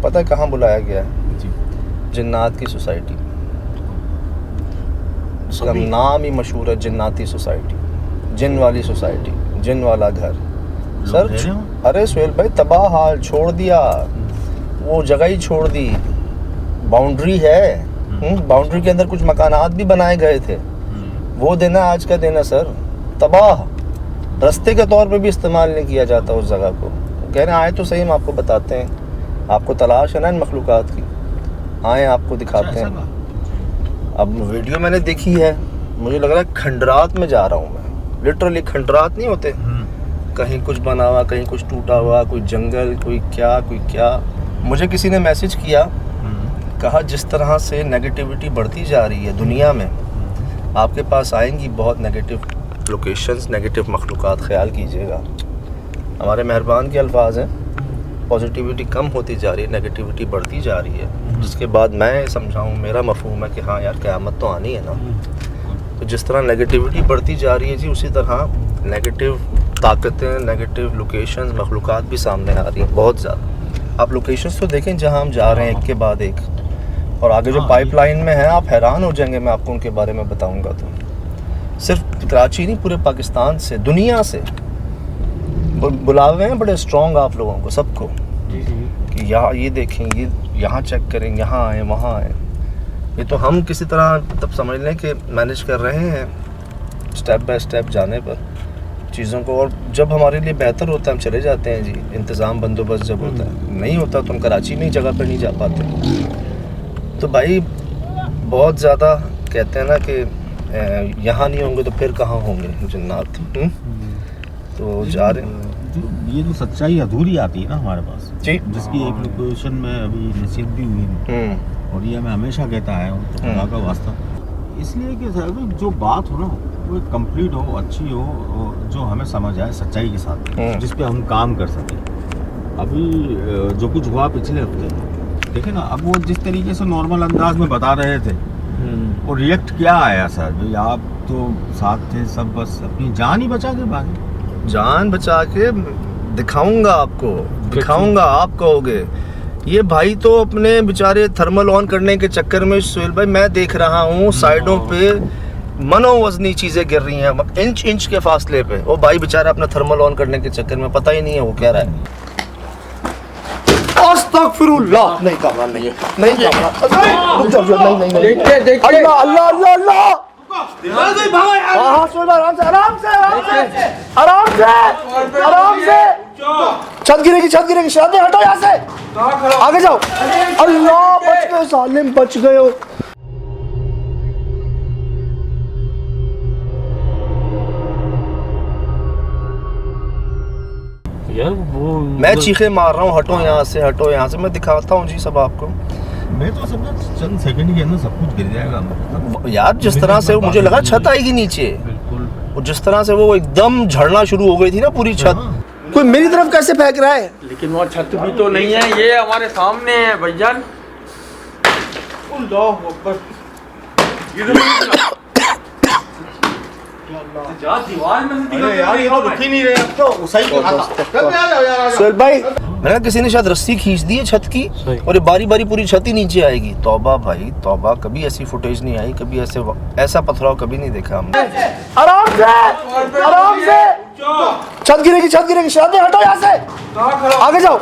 पता है कहाँ बुलाया गया है? जिन्नात की सोसाइटी, उसका नाम ही मशहूर है, जिन्नाती सोसाइटी, जिन वाली सोसाइटी, जिन वाला घर। सर अरे सुहेल भाई, तबाह हाल, छोड़ दिया, वो जगह ही छोड़ दी। बाउंड्री है, बाउंड्री के अंदर कुछ मकानात भी बनाए गए थे, वो देना आज का देना सर, तबाह। रास्ते के तौर पे भी इस्तेमाल नहीं किया जाता उस जगह को। कह रहे आए तो सही, हम आपको बताते हैं, आपको तलाश है ना इन मखलूक़ात की, आए आपको दिखाते हैं। अब वीडियो मैंने देखी है, मुझे लग रहा है खंडरात में जा रहा हूँ मैं, लिटरली खंडरात नहीं होते, कहीं कुछ बना हुआ, कहीं कुछ टूटा हुआ, कोई जंगल, कोई क्या। मुझे किसी ने मैसेज किया, कहा जिस तरह से नेगेटिविटी बढ़ती जा रही है दुनिया में, आपके पास आएंगी बहुत नेगेटिव लोकेशंस, नेगेटिव मखलूक़ात, ख्याल कीजिएगा। हमारे मेहरबान के अल्फाज हैं, पॉजिटिविटी कम होती जा रही है, नेगेटिविटी बढ़ती जा रही है, जिसके बाद मैं समझाऊँ, मेरा मफहूम है कि हाँ यार क़यामत तो आनी है ना। तो जिस तरह नेगेटिविटी बढ़ती जा रही है जी, उसी तरह नेगेटिव ताकतें, नेगेटिव लोकेशंस, मखलूक़ात भी सामने आ रही हैं बहुत ज़्यादा। आप लोकेशंस तो देखें जहाँ हम जा रहे हैं, एक के बाद एक, और आगे जो पाइपलाइन में है, आप हैरान हो जाएंगे, मैं आपको उनके बारे में बताऊंगा। तो सिर्फ कराची नहीं, पूरे पाकिस्तान से, दुनिया से बुलावे हैं बड़े स्ट्रॉन्ग आप लोगों को, सबको, कि यहाँ ये देखें, ये यहाँ चेक करें, यहाँ आए, वहाँ आए। ये तो हम किसी तरह तब समझ लें कि मैनेज कर रहे हैं स्टेप बाय स्टेप जाने पर चीज़ों को, और जब हमारे लिए बेहतर होता है हम चले जाते हैं जी। इंतज़ाम बंदोबस्त जब होता है, नहीं होता तो हम कराची में ही जगह पर नहीं जा पाते। तो भाई बहुत ज़्यादा कहते हैं ना कि यहाँ नहीं होंगे तो फिर कहाँ होंगे जिन्नात। तो जा रहे हैं, ये तो सच्चाई अधूरी आती है ना हमारे पास जी, जिसकी एक लोकेशन में अभी नसीब भी हुई, और ये मैं हमेशा कहता आया हूँ, तो खुदा का वास्ता, इसलिए कि जो बात हो ना वो कंप्लीट हो, अच्छी हो, जो हमें समझ आए सच्चाई के साथ, जिस पे हम काम कर सकें। अभी जो कुछ हुआ पिछले हफ्ते देखे ना, अब वो जिस तरीके से नॉर्मल अंदाज में बता रहे थे, वो रिएक्ट क्या आया सर भाई, आप तो साथ थे सब, बस अपनी जान ही बचा के भागे। जान बचा के दिखाऊंगा आपको, दिखाऊंगा, आप कहोगे ये भाई तो अपने बेचारे थर्मल ऑन करने के चक्कर में, सुहेल भाई मैं देख रहा हूँ साइडों पे मनोवजनी चीज़ें गिर रही हैं इंच इंच के फासले पे। वो भाई बेचारा अपना थर्मल ऑन करने के चक्कर में पता ही नहीं है वो क्या रहा है। अस्तगफिरुल्लाह, नहीं कामरान नहीं है, नहीं कामरान, रुक जाओ, नहीं देखते अल्लाह अल्लाह अल्लाह अल्लाह, हाँ सुहेल भाई आराम से आराम से आराम से आराम से आराम से, छत गिरेगी, छत गिरेगी, शादी हटो यहाँ से, आगे जाओ। अल्लाह बच गए, सालिम बच गए हो। यार वो मैं चीखे मार रहा हूँ, हटो यहाँ से, हटो यहाँ से, मैं दिखाता हूँ जी सब आपको। मैं तो समझा चंद सेकंड के अंदर सब कुछ गिर जाएगा यार। जिस तरह से मुझे लगा छत आएगी नीचे, और जिस तरह से वो एकदम झड़ना शुरू हो गई थी ना पूरी छत। कोई मेरी तरफ कैसे फेंक रहा है? लेकिन वो छत भी तो नहीं है, ये हमारे सामने है भैया। सुहेल भाई मैंने किसी ने शायद रस्सी खींच दी है छत की, और ये बारी बारी पूरी छत ही नीचे आएगी। तौबा भाई तौबा, कभी ऐसी फुटेज नहीं आई, कभी ऐसा पथराव कभी नहीं देखा हमने। आराम से आराम से, छत गिरेगी, छत गिरेगी, शादी हटो यहाँ से, आगे जाओ।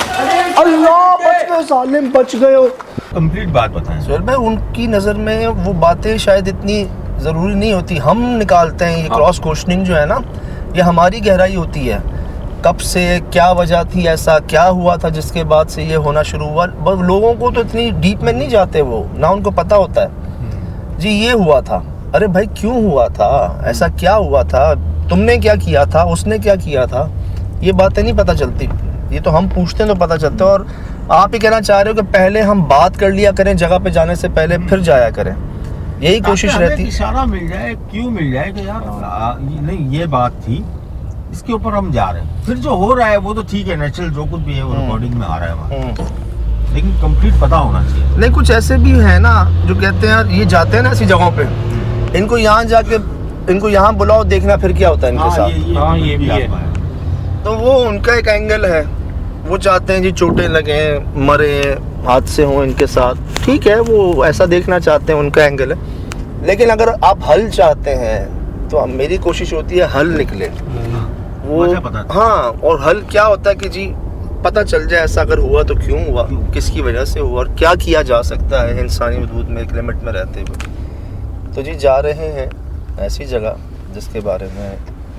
अल्लाह बच गए, सालिम बच गए हो। कंप्लीट बात बताएं सुहेल भाई, उनकी नज़र में वो बातें शायद इतनी ज़रूरी नहीं होती, हम निकालते हैं। ये क्रॉस क्वेश्चनिंग जो है ना, ये हमारी गहराई होती है, कब से क्या वजह थी, ऐसा क्या हुआ था जिसके बाद से ये होना शुरू हुआ। लोगों को तो इतनी डीप में नहीं जाते, वो ना उनको पता होता है जी ये हुआ था। अरे भाई क्यों हुआ था, ऐसा क्या हुआ था, तुमने क्या किया था, उसने क्या किया था, ये बातें नहीं पता चलती। ये तो हम पूछते हैं तो पता चलता है। और आप ही कहना चाह रहे हो कि पहले हम बात कर लिया करें जगह पे जाने से पहले, फिर जाया करें, यही कोशिश रहती है। इशारा मिल जाए, क्यों मिल जाए कि यार नहीं ये बात थी, इसके ऊपर हम जा रहे हैं। फिर जो हो रहा है वो तो ठीक है, नेचुरल जो कुछ भी है वो रिकॉर्डिंग में आ रहा है वहाँ, लेकिन कंप्लीट पता होना चाहिए। नहीं कुछ ऐसे भी है ना जो कहते हैं यार ये जाते हैं ना ऐसी जगहों पे, इनको यहाँ जाके इनको यहाँ बुलाओ, देखना फिर क्या होता है इनके साथ। ये भी है। तो वो उनका एक एंगल है, वो चाहते हैं जी चोटें लगें, मरे, हादसे हों इनके साथ, ठीक है, वो ऐसा देखना चाहते हैं, उनका एंगल है। लेकिन अगर आप हल चाहते हैं तो मेरी कोशिश होती है हल निकले वो। वजह पता हाँ, और हल क्या होता है कि जी पता चल जाए ऐसा अगर हुआ तो क्यों हुआ, किसकी वजह से हुआ, और क्या किया जा सकता है इंसानी हदूद में, एक लिमिट में रहते हुए। तो जी जा रहे हैं ऐसी जगह जिसके बारे में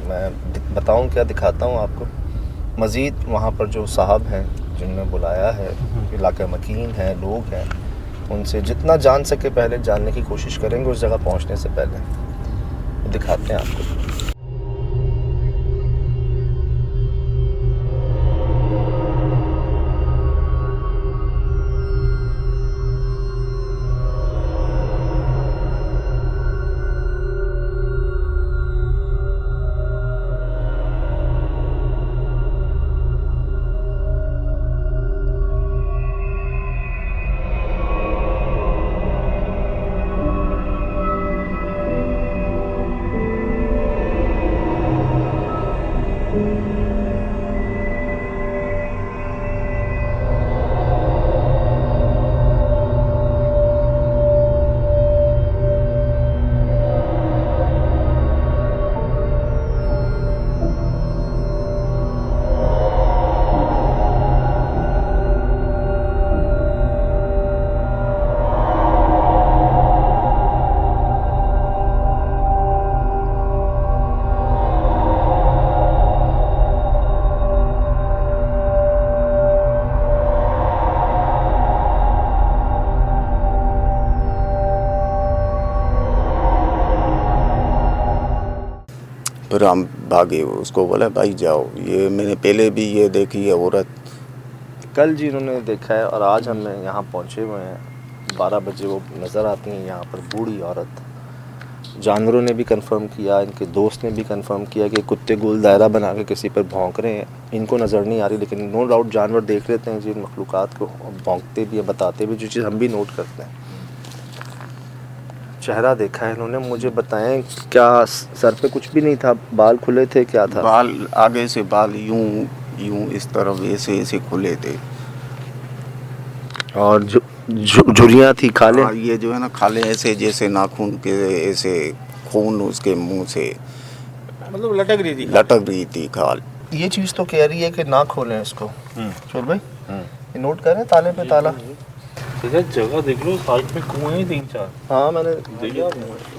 मैं बताऊं क्या, दिखाता हूं आपको। मज़ीद वहाँ पर जो साहब हैं जिनने बुलाया है, इलाका मकीन है, लोग हैं, उनसे जितना जान सके पहले जानने की कोशिश करेंगे उस जगह पहुँचने से पहले। दिखाते हैं आपको। फिर हम भागे, उसको बोला भाई जाओ, ये मैंने पहले भी ये देखी है औरत। कल जी इन्होंने देखा है और आज हम यहाँ पहुँचे हुए हैं। 12 बजे वो नज़र आती हैं यहाँ पर, बूढ़ी औरत। जानवरों ने भी कंफर्म किया, इनके दोस्त ने भी कंफर्म किया कि कुत्ते गोल दायरा बना के किसी पर भौंक रहे हैं। इनको नज़र नहीं आ रही, लेकिन नो डाउट जानवर देख लेते हैं जी इन मखलूक़ात को, भौंकते भी हैं, बताते भी, जो चीज़ हम भी नोट करते हैं। चेहरा देखा है इन्होंने, मुझे बताएं क्या सर पे कुछ भी नहीं था, बाल खुले थे, क्या था? बाल आगे से बाल यूं इस तरफ ऐसे ऐसे खुले थे, और झुर्रियाँ थी खाले। ये जो है ना खाले ऐसे जैसे नाखून के, ऐसे खून उसके मुंह से मतलब लटक रही थी खाल। ये चीज़ तो कह रही है कि ना खोलें इसको। चोर भाई ये नोट करें, ताले पे ताला। जगह देख लो, साइड में कुएं हैं 3-4। हाँ मैंने देखिए,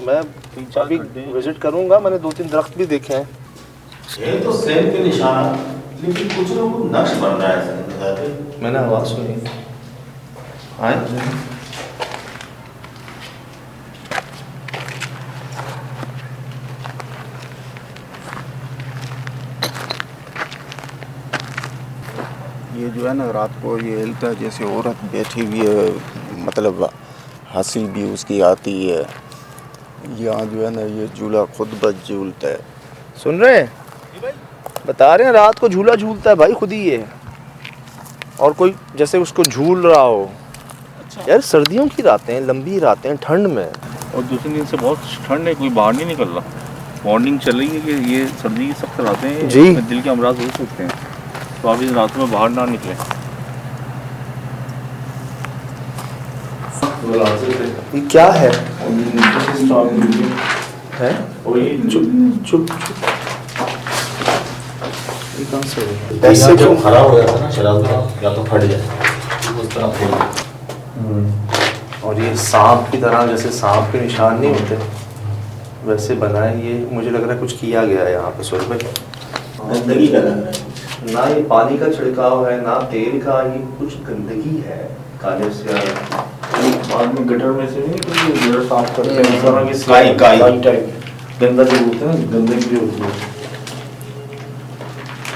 मैं 3-4 भी विजिट करूँगा, मैंने 2-3 दरख्त भी देखे हैं। ये तो सेम के निशान, लेकिन कुछ ना कुछ नक्श बन रहा है। मैंने आवाज़ सुनी। आए ये जो है ना रात को ये हिलता है जैसे औरत बैठी हुई है, मतलब हंसी भी उसकी आती है। यहाँ जो है ना ये झूला खुद बस झूलता है। सुन रहे हैं, बता रहे हैं रात को झूला झूलता है भाई खुद ही ये, और कोई जैसे उसको झूल रहा हो। अच्छा। यार सर्दियों की रातें, लंबी रातें, ठंड में, और दूसरे दिन से बहुत ठंड है, कोई बाहर नहीं निकल रहा। वार्निंग चल रही है कि ये सर्दी की सख्त रातें हैं, जी, दिल के अमराज हो सकते हैं, तो आप इस रात में बाहर ना निकलें। ये क्या है? है? चुप चुप ये कहाँ से हुआ? ऐसे जो खराब हो जाता है ना शराब का, या तो फट जाए उस तरह खोल। और ये सांप की तरह, जैसे सांप के निशान नहीं होते वैसे बना है ये। मुझे लग रहा है कुछ किया गया है यहाँ पे सुर पे। गंदगी का लग रहा है। ना ये पानी का छिड़काव है, ना तेल का, ये कुछ गंदगी है काले से। बाद में गटर में से नहीं, कोई गटर साफ करते हैं, इस तरह की काई टाइप गंदा जो होता है ना, गंदगी जो होती है।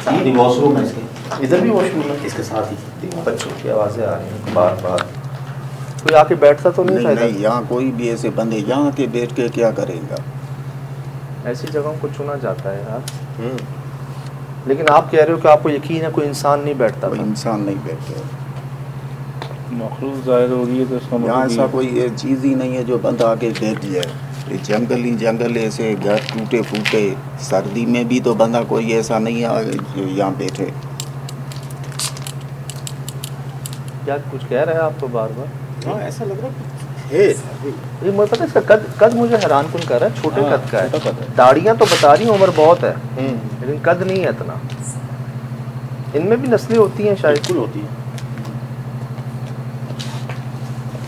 साथ ही वॉशरूम है इसके, इधर भी वॉशरूम है इसके साथ ही। बच्चों की आवाज़ें आ रही हैं बार बार। कोई आके बैठता तो नहीं था? नहीं, यहाँ कोई भी ऐसे बंदे यहाँ के बैठ के क्या करेगा। ऐसी जगहों को चुना जाता है यार। लेकिन आप कह रहे हो कि आपको यकीन है कोई इंसान नहीं बैठता? कोई इंसान नहीं बैठे, मखलूक ज़ाहिर हो रही है, तो इसका यहाँ मतलब ऐसा कोई ये चीज़ ही नहीं है जो बंदा आके बैठ जाए। ये जंगल ही जंगल, ऐसे घर टूटे फूटे, सर्दी में भी तो बंदा कोई ऐसा नहीं है जो यहाँ बैठे। क्या कुछ कह रहा है आपको बार बार? हाँ ऐसा लग रहा है ये मुझे पता है, इसका कद मुझे हैरान कन कर रहा है, छोटे हाँ, कद का छोटा है। कद है। दाढ़ियाँ तो बता रही हूँ उम्र बहुत है, लेकिन कद नहीं है इतना। इनमें भी नस्लें होती हैं शायद। बिल्कुल होती है।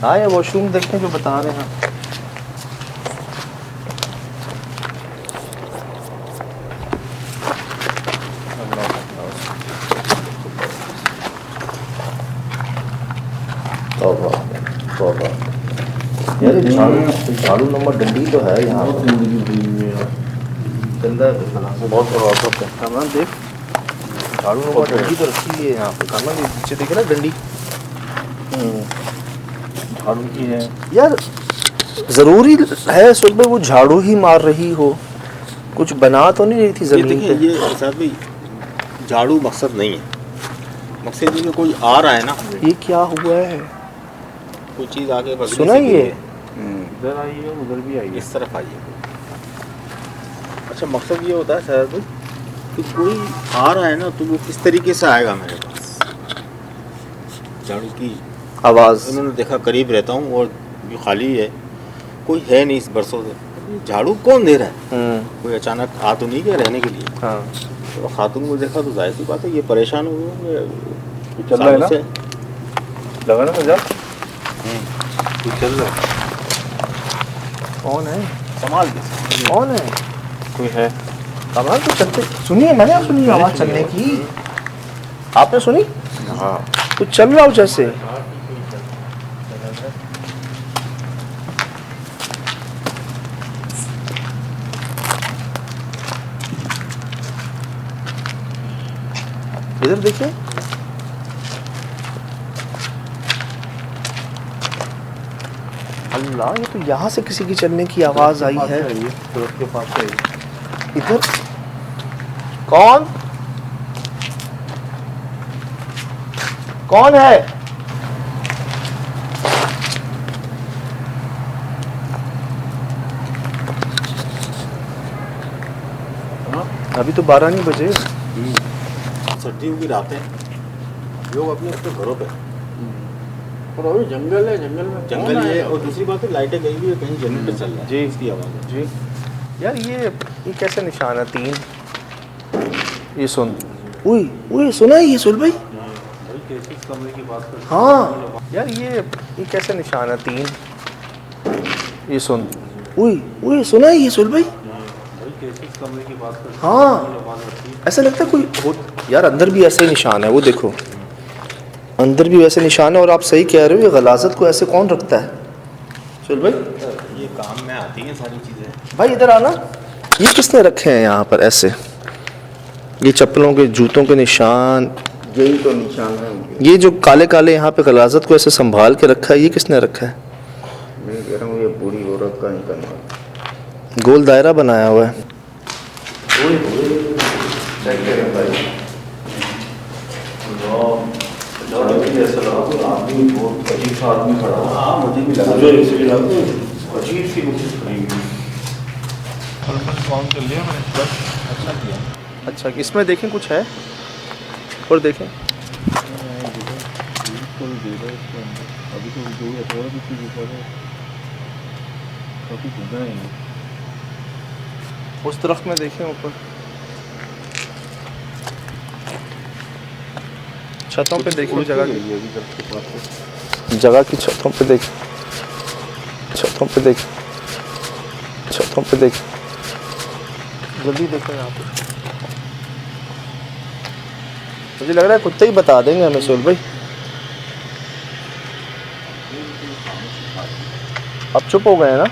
हाँ ये वॉशरूम देखते हैं जो बता रहे हैं। यार झाड़ू नंबर डंडी तो है यहाँ गंदा बहुत कामरान देख, झाड़ू नंबर डंडी तो रखी है यहाँ पे। कामरान ये नीचे देखे ना डंडी झाड़ू की है। यार जरूरी है सुबह वो झाड़ू ही मार रही हो, कुछ बना तो नहीं रही थी ये जमीन देखिए पे। ये साहब भाई झाड़ू मकसद नहीं है, मकसद ये कोई आ रहा है ना, ये क्या हुआ है? कोई चीज़ आगे बढ़ने सुना से ये? भी है। इधर आइए उधर भी आइए। इस तरफ आइए। अच्छा मकसद ये होता है सर भाई कि कोई आ रहा है ना तो वो किस तरीके से आएगा मेरे पास। झाड़ू की आवाज उन्होंने देखा, करीब रहता हूँ और जो खाली है कोई है नहीं इस बरसों से, झाड़ू कौन दे रहा है? कोई अचानक आ तो नहीं गया रहने के लिए। हाँ तो खातून को देखा तो जाहिर सी बात है ये परेशान हो गए। चल रहा है ना? लगा ना मजा? चल रहा है। कौन है? संभाल के कौन है? कोई है? कमाल तो चलते सुनिए, मैंने सुनी आवाज चलने की, आपने सुनी? हाँ कुछ चल रहा हो जैसे। इधर देखिए, अल्लाह ये तो यहाँ से किसी की चलने की आवाज आई है। तुरंत के पास है। इधर कौन कौन है? अभी तो 12 नहीं बजे। सर्दियों की रातें लोग अपने अपने घरों पे, और अभी जंगल है, जंगल में जंगल ही है और दूसरी बात है लाइटें गई हुई है, कहीं जनरेटर चल रहा है जी। इसकी आवाज़ है। जी यार ये कैसे निशान है? 3 ये सुन, उई उई सुना है ये सुन भाई? कमरे की बात कर। हाँ यार ये कैसे निशान है? 3 ये सुन, उई उई सुना है ये सुन भाई? कमरे की बात कर। हाँ ऐसा लगता है कोई हो यार, अंदर भी ऐसे ही निशान है, वो देखो अंदर भी वैसे निशान है। और आप सही कह रहे हो, ये गलाजत को ऐसे कौन रखता है? चल भाई ये काम में आती हैं सारी चीज़ें। भाई इधर आना। ये किसने रखे हैं यहाँ पर ऐसे? ये चप्पलों के जूतों के निशान, यही तो निशान है उनके। ये जो काले काले यहाँ पे गलाजत को ऐसे संभाल के रखा है, ये किसने रखा है? मैं कह रहा हूँ ये बूढ़ी औरत का ही करना। गोल दायरा बनाया हुआ है। हाँ मुझे भी लगा। अजीब सी कुछ खड़ी हुई। कौन चल लिया मैंने? बस अच्छा किया। अच्छा इसमें देखें कुछ है और देखें। अभी तो जो है थोड़ा भी चीज़ ऊपर है, काफ़ी जगह है। उस तरफ में देखें ऊपर छतों पे देखिए, जगह की जगह की छतों पे देख, छतों पे देख, छतों पे देख, जल्दी देखो यहाँ पे। मुझे लग रहा है कुत्ते ही बता देंगे हमें सोल भाई। अब चुप हो गए ना?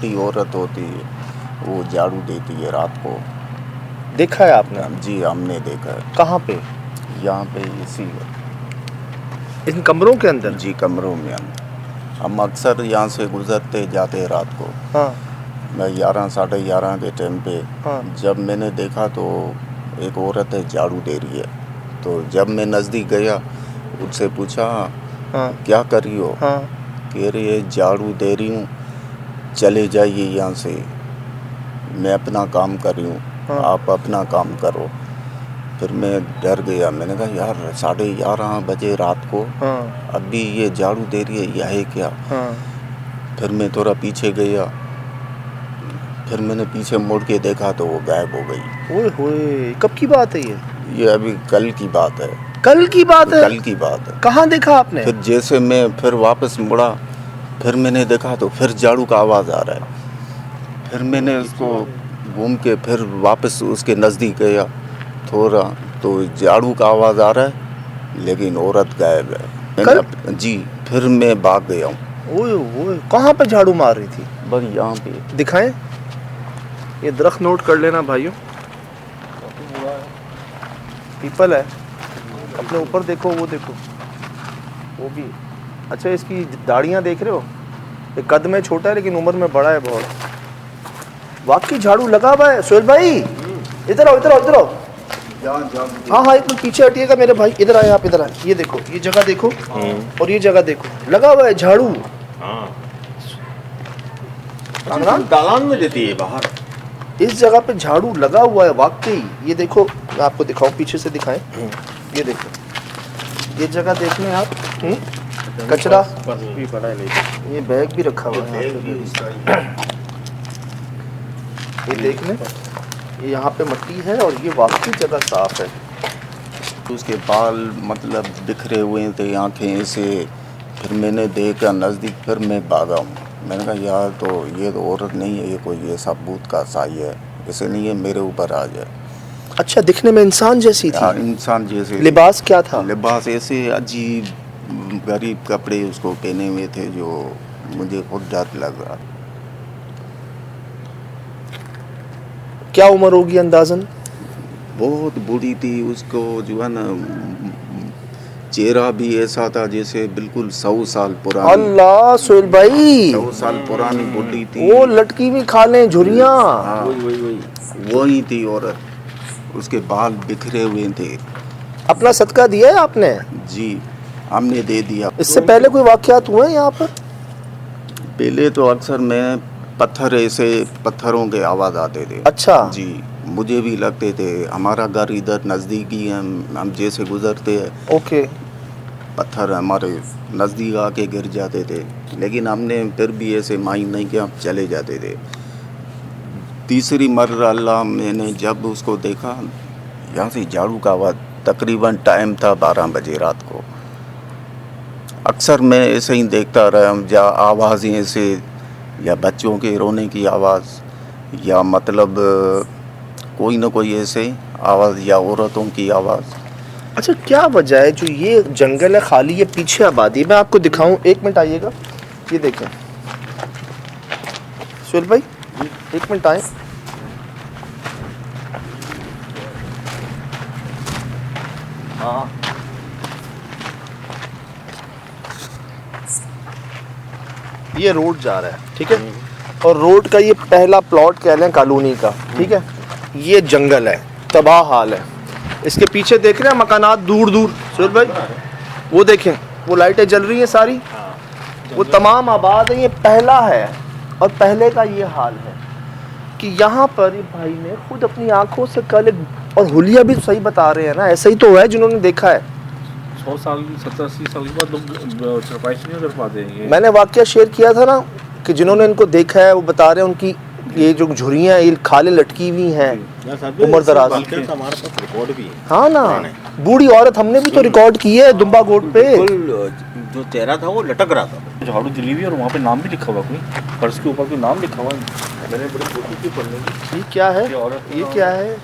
मोटी औरत होती है, वो झाड़ू देती है रात को। देखा है आपने? जी हमने देखा है। कहाँ पे? यहाँ पे इसी इन कमरों के अंदर? जी कमरों में हम अक्सर यहाँ से गुजरते जाते हैं रात को। हाँ मैं 11 साढ़े 11 के टाइम पे हाँ जब मैंने देखा तो एक औरत है झाड़ू दे रही है। तो जब मैं नज़दीक गया उससे पूछा हाँ क्या कर रही हो? हाँ। कह रही है झाड़ू दे रही हूँ, चले जाइए यहाँ से, मैं अपना काम कर रही हूँ, हाँ। आप अपना काम करो। फिर मैं डर गया, मैंने कहा यार 11:30 बजे रात को हाँ अभी ये झाड़ू दे रही है, यह है क्या? हाँ। फिर मैं थोड़ा पीछे गया, फिर मैंने पीछे मुड़ के देखा तो वो गायब हो गई। ओए होए, कब की बात है ये? ये अभी कल की बात है। कल की बात है? कल की बात है। कहाँ देखा आपने? फिर जैसे मैं फिर वापस मुड़ा, फिर मैंने देखा तो फिर झाड़ू का आवाज़ आ रहा है। फिर मैंने उसको घूम के फिर वापस उसके नज़दीक गया थोड़ा, तो झाड़ू का आवाज़ आ रहा है लेकिन औरत गायब है। जी फिर मैं भाग गया हूँ। ओए ओए, कहाँ पे झाड़ू मार रही थी? बस यहाँ पे। दिखाएं, ये दरख्त नोट कर लेना भाइयों, पीपल है। अपने ऊपर देखो, वो देखो, वो भी। अच्छा, इसकी दाढ़ियाँ देख रहे हो? ये कद में छोटा है लेकिन उम्र में बड़ा है बहुत। वाकई झाड़ू लगा हुआ है। सोहेल भाई इधर आओ, इधर आओ, इधर आओ। हाँ हाँ, एक मिनट पीछे हटिएगा मेरे भाई, इधर आए आप, इधर आए। ये देखो, ये जगह देखो और ये जगह देखो, लगा हुआ है झाड़ू। दालान में देती है बाहर। इस जगह पे झाड़ू लगा हुआ है वाकई। ये देखो, मैं आपको दिखाऊं, पीछे से दिखाएं। ये देखो, ये जगह देख लें आप। कचरा भी पड़ा है, लेकिन ये बैग भी रखा हुआ है। ये देख लें, ये यहाँ पे मिट्टी है और ये वाकई जगह साफ है। उसके बाल मतलब बिखरे हुए थे, आंखें ऐसे। फिर मैंने देखा नज़दीक, फिर मैं भागा हूँ। मैंने कहा यार तो ये तो औरत नहीं है, ये कोई ऐसा भूत का साई है, ऐसे नहीं है मेरे ऊपर आ जाए। अच्छा, दिखने में इंसान जैसी थी? इंसान जैसे। लिबास क्या था? लिबास ऐसे अजीब गरीब कपड़े उसको पहने हुए थे जो मुझे खुद डर लग रहा। क्या उम्र होगी अंदाजन? बहुत बूढ़ी थी, उसको जो है ना चेहरा भी ऐसा था जैसे बिल्कुल 100 साल पुरानी। अल्लाह, सोहेल भाई 100 साल पुरानी बूढ़ी थी। वो लटकी हुई खाले झुरियाँ। हाँ, वही थी औरत, उसके बाल बिखरे हुए थे। अपना सदका दिया है आपने? जी हमने दे दिया। इससे पहले कोई वाक़यात हुए हैं यहाँ पर? पहले तो अक्सर मैं पत्थर, ऐसे पत्थरों के आवाज़ आते थे। अच्छा जी, मुझे भी लगते थे। हमारा घर इधर नज़दीक ही है, हम जैसे गुजरते हैं ओके। पत्थर हमारे नज़दीक आके गिर जाते थे, लेकिन हमने फिर भी ऐसे माइंड नहीं किया, चले जाते थे। तीसरी मर्रा अल्लाह, मैंने जब उसको देखा यहाँ से झाड़ू का आवाज़, तकरीबन टाइम था 12 बजे रात को। अक्सर मैं ऐसे ही देखता रहा, या आवाज़ें ऐसे, या बच्चों के रोने की आवाज़, या मतलब कोई ना कोई ऐसे आवाज़, या औरतों की आवाज़। अच्छा, क्या वजह है जो ये जंगल है खाली, ये पीछे आबादी है? मैं आपको दिखाऊं, एक मिनट आइएगा। ये देखें सोहेल भाई, एक मिनट आए। हाँ, ये रोड जा रहा है, ठीक है, और रोड का ये पहला प्लॉट कह लें कॉलोनी का, ठीक है। ये जंगल है, तबाह हाल है। इसके पीछे देख रहे हैं मकानात दूर दूर, सोहेल भाई वो देखें, वो लाइटें जल रही हैं सारी, वो तमाम आबाद है। ये पहला है और पहले का ये हाल है कि यहाँ पर ये भाई ने खुद अपनी आंखों से कल, और हुलिया भी सही बता रहे हैं ना, ऐसा ही तो है जिन्होंने देखा है। 100 साल 70-80 साल के बाद लोग सरपाइश नहीं कर पाते हैं। मैंने वाकया शेयर किया था ना कि जिन्होंने इनको देखा है वो बता रहे हैं उनकी ये जो झुर्रियाँ, ये खाले लटकी हुई हैं, उम्र दराज। हमारे पास रिकॉर्ड भी है। हाँ ना, बूढ़ी औरत हमने भी तो रिकॉर्ड की है दुम्बा गोट पे। जो चेहरा था वो लटक रहा था। झाड़ू जली हुई और वहाँ पे नाम भी लिखा हुआ, कोई फर्श के ऊपर कोई नाम लिखा हुआ है। मैंने बड़ी कोशिश की पढ़ने की। ये क्या है? ये औरत, ये क्या है?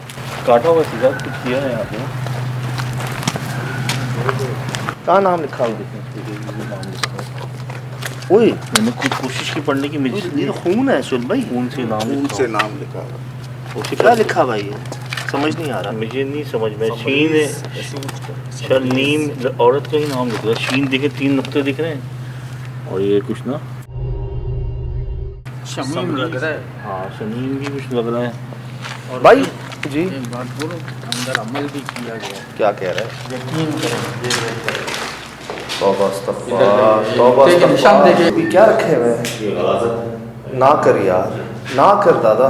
काटा हुआ सीधा कुछ किया है यहाँ पे। कहाँ नाम लिखा हुआ? ओए मैंने खुद कोशिश की पढ़ने की ये मुझे तो खून है सुन भाई। खून से नाम खून लिखा से हुआ। नाम लिखा हुआ। उसी क्या पर- लिखा भाई ये समझ नहीं आ रहा। मुझे नहीं समझ में शीन शर्नीम औरत का ही नाम लिख रहा है। शीन देखे 3 नुक्ते दिख रहे हैं और ये कुछ ना शमीम लग रहा है। हाँ शमीम भी कुछ लग रहा है। और भाई जी एक बात बोलो, अंदर अमल भी किया गया। क्या कह रहा है? यकीन करें, देख रहे हैं। तौबा इधर अस्तगफुरुल्लाह, देखिए, तौबा देखिए, निशान अस्तगफुरुल्लाह। देखिए। अभी क्या रखे हुए हैं? ये गलाजत ना कर यार, ना कर दादा।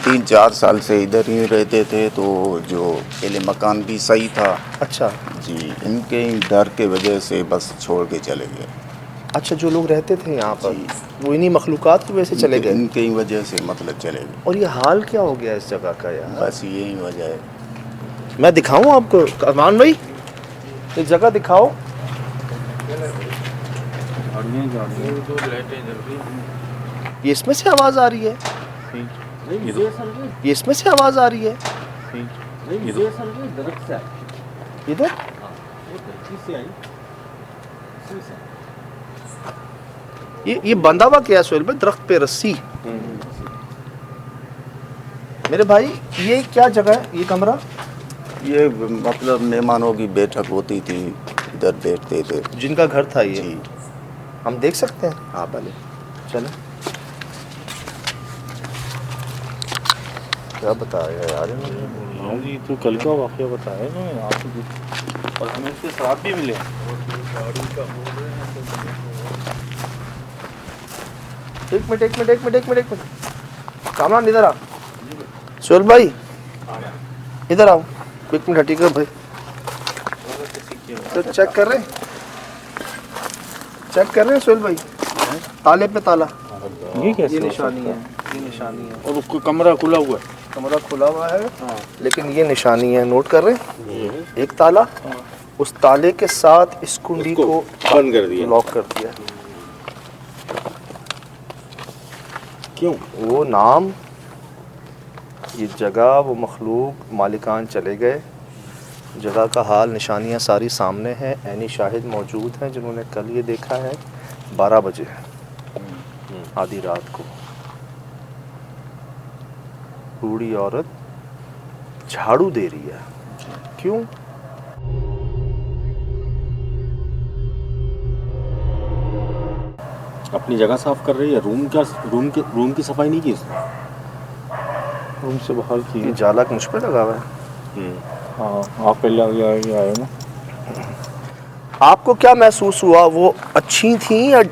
3-4 साल से इधर ही रहते थे, तो जो पहले मकान भी सही था अच्छा जी। इनके ही डर के वजह से बस छोड़ के चले गए अच्छा, जो लोग रहते थे यहाँ पर जी। वो इन्हीं मखलूकात की वजह से चले गए। इनके ही वजह से मतलब चले गए। और ये हाल क्या हो गया इस जगह का यार? बस यही वजह है। मैं दिखाऊं आपको अरमान भाई, एक जगह दिखाओ। गाड़ियाँ गाड़ियाँ जो लाइटें जल रही हैं। ये इसमें से आवाज़ आ रही है? ये इसमें से आवाज़ आ रही है इधर? ये बंधा हुआ क्या है सोहेल भाई? दरख्त पे रस्सी। मेरे भाई ये क्या जगह है, ये कमरा? ये मतलब मेहमानों की बैठक होती थी, इधर बैठते थे जिनका घर था ये? जी। हम देख सकते हैं? हाँ भले चलें। क्या बताया यार इन्होंने? हाँ जी, तो कल का वाक़या बताया ना आपको। और हमें इसके साथ भी मिले। एक मिनट कामरान इधर आ। सोहेल भाई इधर आओ, एक मिनट हटिएगा भाई। तो चेक कर रहे हैं सोहेल भाई, ताले पे ताला। ये कैसे ये हो निशानी सकता है, ये निशानी है। और उसको कमरा खुला हुआ है। कमरा खुला हुआ है लेकिन ये निशानी है, नोट कर रहे हैं? एक ताला, उस ताले के साथ इस कुंडी को बंद कर दिया। लॉक कर दिया। क्यों? वो नाम, ये जगह, वो मखलूक, मालिकान चले गए। जगह का हाल, निशानियां सारी सामने हैं। ऐनी शाहिद मौजूद हैं जिन्होंने कल ये देखा है 12 बजे आधी रात को। बूढ़ी औरत झाड़ू दे रही है। क्यों? अपनी जगह साफ कर रही है। रूम की सफाई नहीं की उसने। रूम से बाहर की। ये जाला मुझ पे लगा हुआ है। हाँ, आप पहले आगे आए ना। आपको क्या महसूस हुआ? वो अच्छी थी या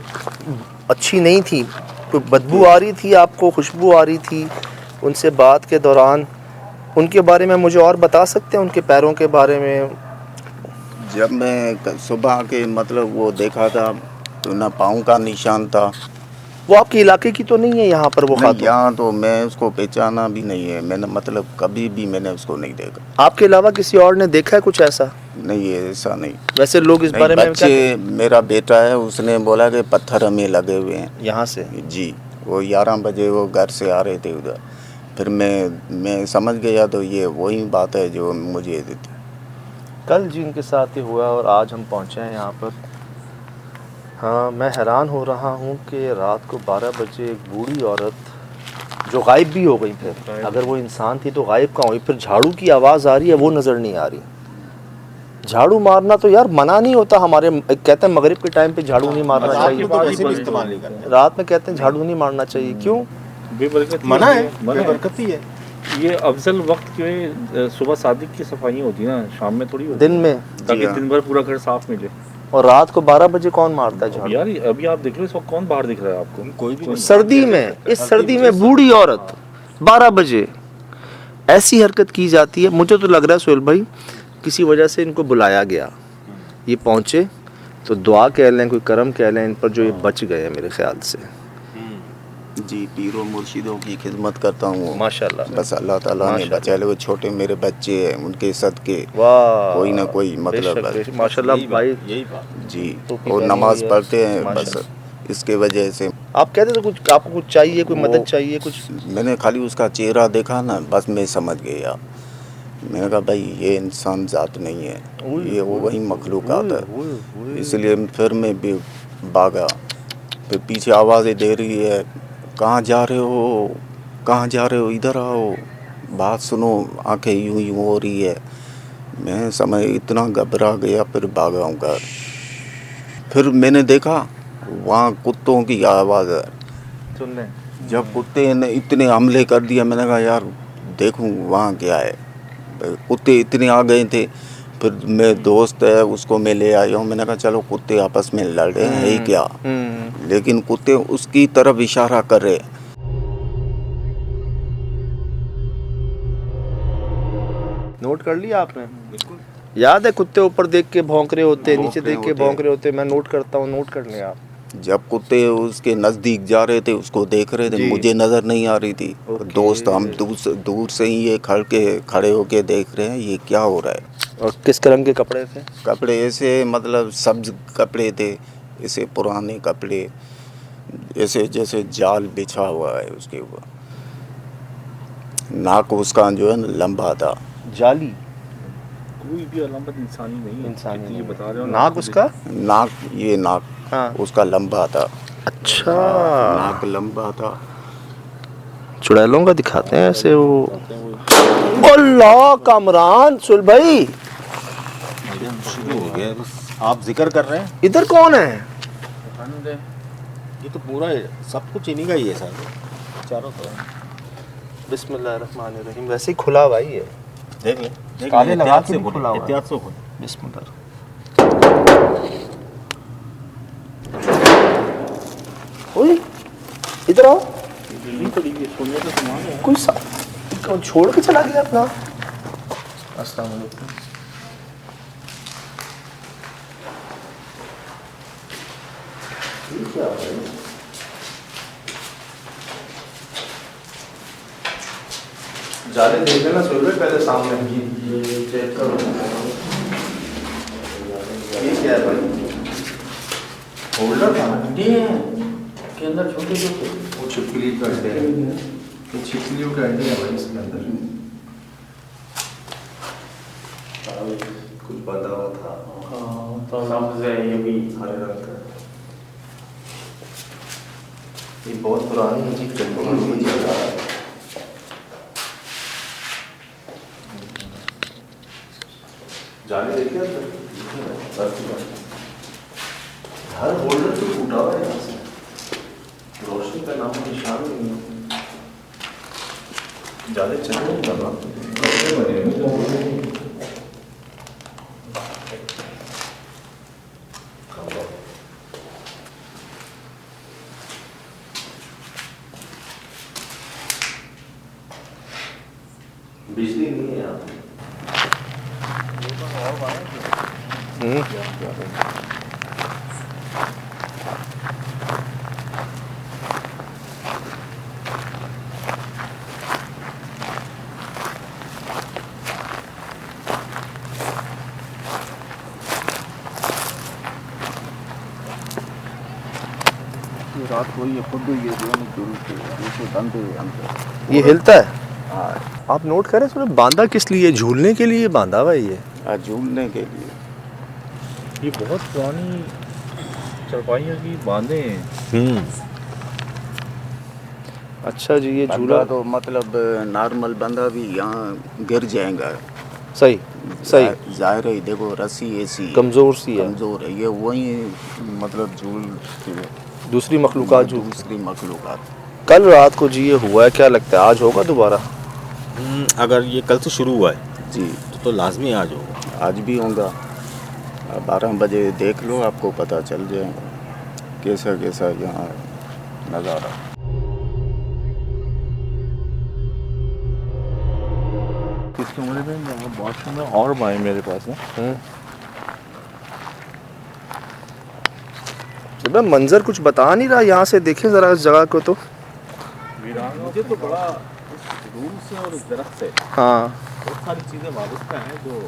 अच्छी नहीं थी? कोई बदबू आ रही थी आपको, खुशबू आ रही थी उनसे बात के दौरान? उनके बारे में मुझे और बता सकते हैं, उनके पैरों के बारे में? जब मैं सुबह के मतलब वो देखा था तो ना पाँव का निशान था। वो आपके इलाके की तो नहीं है यहाँ पर वो नहीं, खातून? यहाँ तो मैं उसको पहचाना भी नहीं है। मैंने मतलब कभी भी मैंने उसको नहीं देखा। आपके अलावा किसी और ने देखा है कुछ ऐसा? नहीं, ऐसा नहीं। वैसे लोग इस नहीं, बारे में क्या बच्चे, मेरा बेटा है, उसने बोला कि पत्थर हमें लगे हुए हैं यहाँ से? जी। वो 11 बजे वो घर से आ रहे थे उधर। फिर मैं समझ गया तो ये वही बात है जो मुझे थी। कल जी इनके साथ ही हुआ और आज हम पहुँचे हैं यहाँ पर। हाँ, मैं हैरान हो रहा हूँ कि रात को 12 बजे एक बूढ़ी औरत जो गायब भी हो गई, फिर अगर वो इंसान थी तो गायब कहाँ हुई? फिर झाड़ू की आवाज़ आ रही है, वो नज़र नहीं आ रही। झाड़ू मारना तो यार मना नहीं होता हमारे, कहते हैं मगरिब के टाइम पे झाड़ू नहीं मारना चाहिए। इस्तेमाल नहीं करना। रात में कहते हैं झाड़ू नहीं मारना चाहिए। क्यों? बेबरकत मना है, मना है। बेबरकती है। ये अफजल वक्त क्यों सुबह सादिक की सफाई होती है ना, शाम में थोड़ी होती दिन में? है, ताकि दिन भर पूरा घर साफ मिले। और रात को 12 बजे कौन मारता है झाड़ू? यार अभी आप देख लो, इस वक्त कौन बाहर दिख रहा है आपको? कोई भी सर्दी में, इस सर्दी में बूढ़ी औरत 12 बजे ऐसी हरकत की जाती है। मुझे तो लग रहा है सोहेल भाई किसी वजह से इनको बुलाया गया, ये पहुँचे तो दुआ कह लें, कोई करम कह लें इन पर जो ये बच गए हैं मेरे ख्याल से। जी, पीरों मुर्शिदों की खिदमत करता हूँ माशाल्लाह। बस अल्लाह ताला ने माशाल्लाह। बचा ले। वो छोटे मेरे बच्चे हैं, उनके सदके वाह, कोई ना कोई मतलब बेशक, बेशक, माशाल्लाह भाई। यही बात। जी। टोपी और पहनी नमाज हुई है। पढ़ते हैं, बस माशाल्लाह। इसके वजह से। आप कहते थे कुछ, आपको कुछ चाहिए, कोई वो- मदद चाहिए कुछ? मैंने खाली उसका चेहरा देखा ना, बस मैं समझ गया मैंने कहा भाई ये इंसान ज़ात नहीं है, ये वही मखलूक़ात है। इसलिए फिर मैं भी भागा। फिर पीछे आवाज़ें दे रही है, कहाँ जा रहे हो, कहाँ जा रहे हो, इधर आओ, बात सुनो। आंखें यूं यूं हो रही है। मैं समय इतना घबरा गया, फिर भागा हूँ घर। फिर मैंने देखा वहाँ कुत्तों की आवाज़ है। सुनने जब कुत्ते ने इतने हमले कर दिया, मैंने कहा यार देखूं वहाँ क्या है। कुत्ते इतने आ गए थे। फिर मेरे दोस्त है, उसको मैं ले आया हूँ। मैंने कहा चलो कुत्ते आपस में लड़ रहे हैं ही क्या, लेकिन कुत्ते उसकी तरफ इशारा कर रहे। नोट कर लिया आपने? याद है कुत्ते ऊपर देख के भौंक रहे होते, नीचे देख के भौंक रहे होते। मैं नोट करता हूँ, नोट कर लें आप। जब कुत्ते उसके नज़दीक जा रहे थे, उसको देख रहे थे, मुझे नज़र नहीं आ रही थी। दोस्त हम दूर से ही ये खड़े होके देख रहे हैं ये क्या हो रहा है। और किस रंग के कपड़े थे? कपड़े ऐसे मतलब सब्ज कपड़े थे, ऐसे पुराने कपड़े, ऐसे जैसे जाल बिछा हुआ है उसके ऊपर। नाक उसका जो है ना लंबा था। जाली? कोई भी अलामत इंसानी नहीं है। इंसानी ये बता रहे हो नाक उसका? नाक हाँ। उसका लंबा था। अच्छा, नाक लंबा था। चुड़ैलों का दिखाते हैं ऐसे वो। अल्लाह कामरान सुल भाई, शुरू हो गया बस। आप जिक्र कर रहे हैं, इधर कौन है? ये तो पूरा सब कुछ इन्हीं का ही है सर, चारों तरफ। बिस्मिल्लाहिर्रहमानिर्रहीम। वैसे ही खुला भाई है, देख ले, ताले लगा के भी खुला हुआ है। एहतियात से खोल। बिस्मिल्लाह। ओए इधर आओ। कोई कौन छोड़ के चला गया अपना? अस्सलाम वालेकुम। क्या है? जाले देख लेना सुन रहे पहले सामने। ये चेक करो। ये क्या है भाई? होल्डर था के अंदर छोटे छोटे वो छिपकली के अंडे हैं। ये छिपकलियों के अंडे हैं भाई इसके अंदर। कुछ बंधा हुआ था। हाँ तो समझ है, ये भी हरे रंग का। ये बहुत पुरानी चीज टेक्नोलॉजी है। जाने देखिए हर होल्डर तो टूटा हुआ है यहाँ से, रोशनी का नाम निशान नहीं है। ज़्यादा चल नहीं रहा बिजली नहीं है यहाँ। रात को ये खुद ये जो है ना बंद अंदर ये हिलता है। आप नोट करें इसमें बांधा किस लिए? झूलने के लिए बांधा हुआ है ये। झूलने के लिए। ये बहुत पुरानी चरपाइयों की बांधे हैं। अच्छा जी, ये बंदा झूला तो मतलब नॉर्मल बंदा भी यहाँ गिर जाएगा। सही सही जाहिर है, देखो रस्सी ऐसी कमजोर सी है, कमजोर है। ये वही मतलब झूल दूसरी मखलूकात जो दूसरी मखलूकात। कल रात को जी ये हुआ है, क्या लगता है आज होगा दोबारा? अगर ये कल से शुरू हुआ है जी तो लाजमी आज होगा। आज भी होगा। 12 बजे देख लो, आपको पता चल जाएगा कैसा कैसा यहाँ नज़ारा। इस कमरे में वॉशरूम में और भाई मेरे पास है। जब मंजर कुछ बता नहीं रहा, यहाँ से देखें ज़रा इस जगह को। तो मुझे तो बड़ा इस रूम से और इस दरख्त से हाँ, बहुत सारी चीज़ें वाबस्ता हैं जो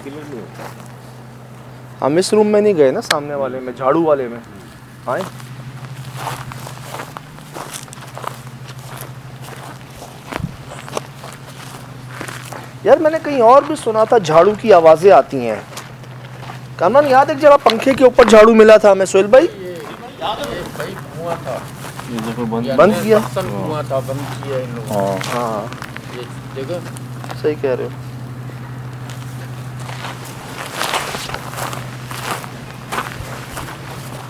क्लियर नहीं होती। हम इस रूम में नहीं गए ना, सामने वाले में, झाड़ू वाले में आए। यार मैंने कहीं और भी सुना था झाड़ू की आवाज़ें आती हैं। कामरान याद है जब पंखे के ऊपर झाड़ू मिला था हमें सोहेल भाई? भाई कुआं था, ये देखो बंद बंद किया? अक्सर कुआं था, बंद किया इन लोगों हाँ हाँ ने। ये देखो सही कह रहे हो।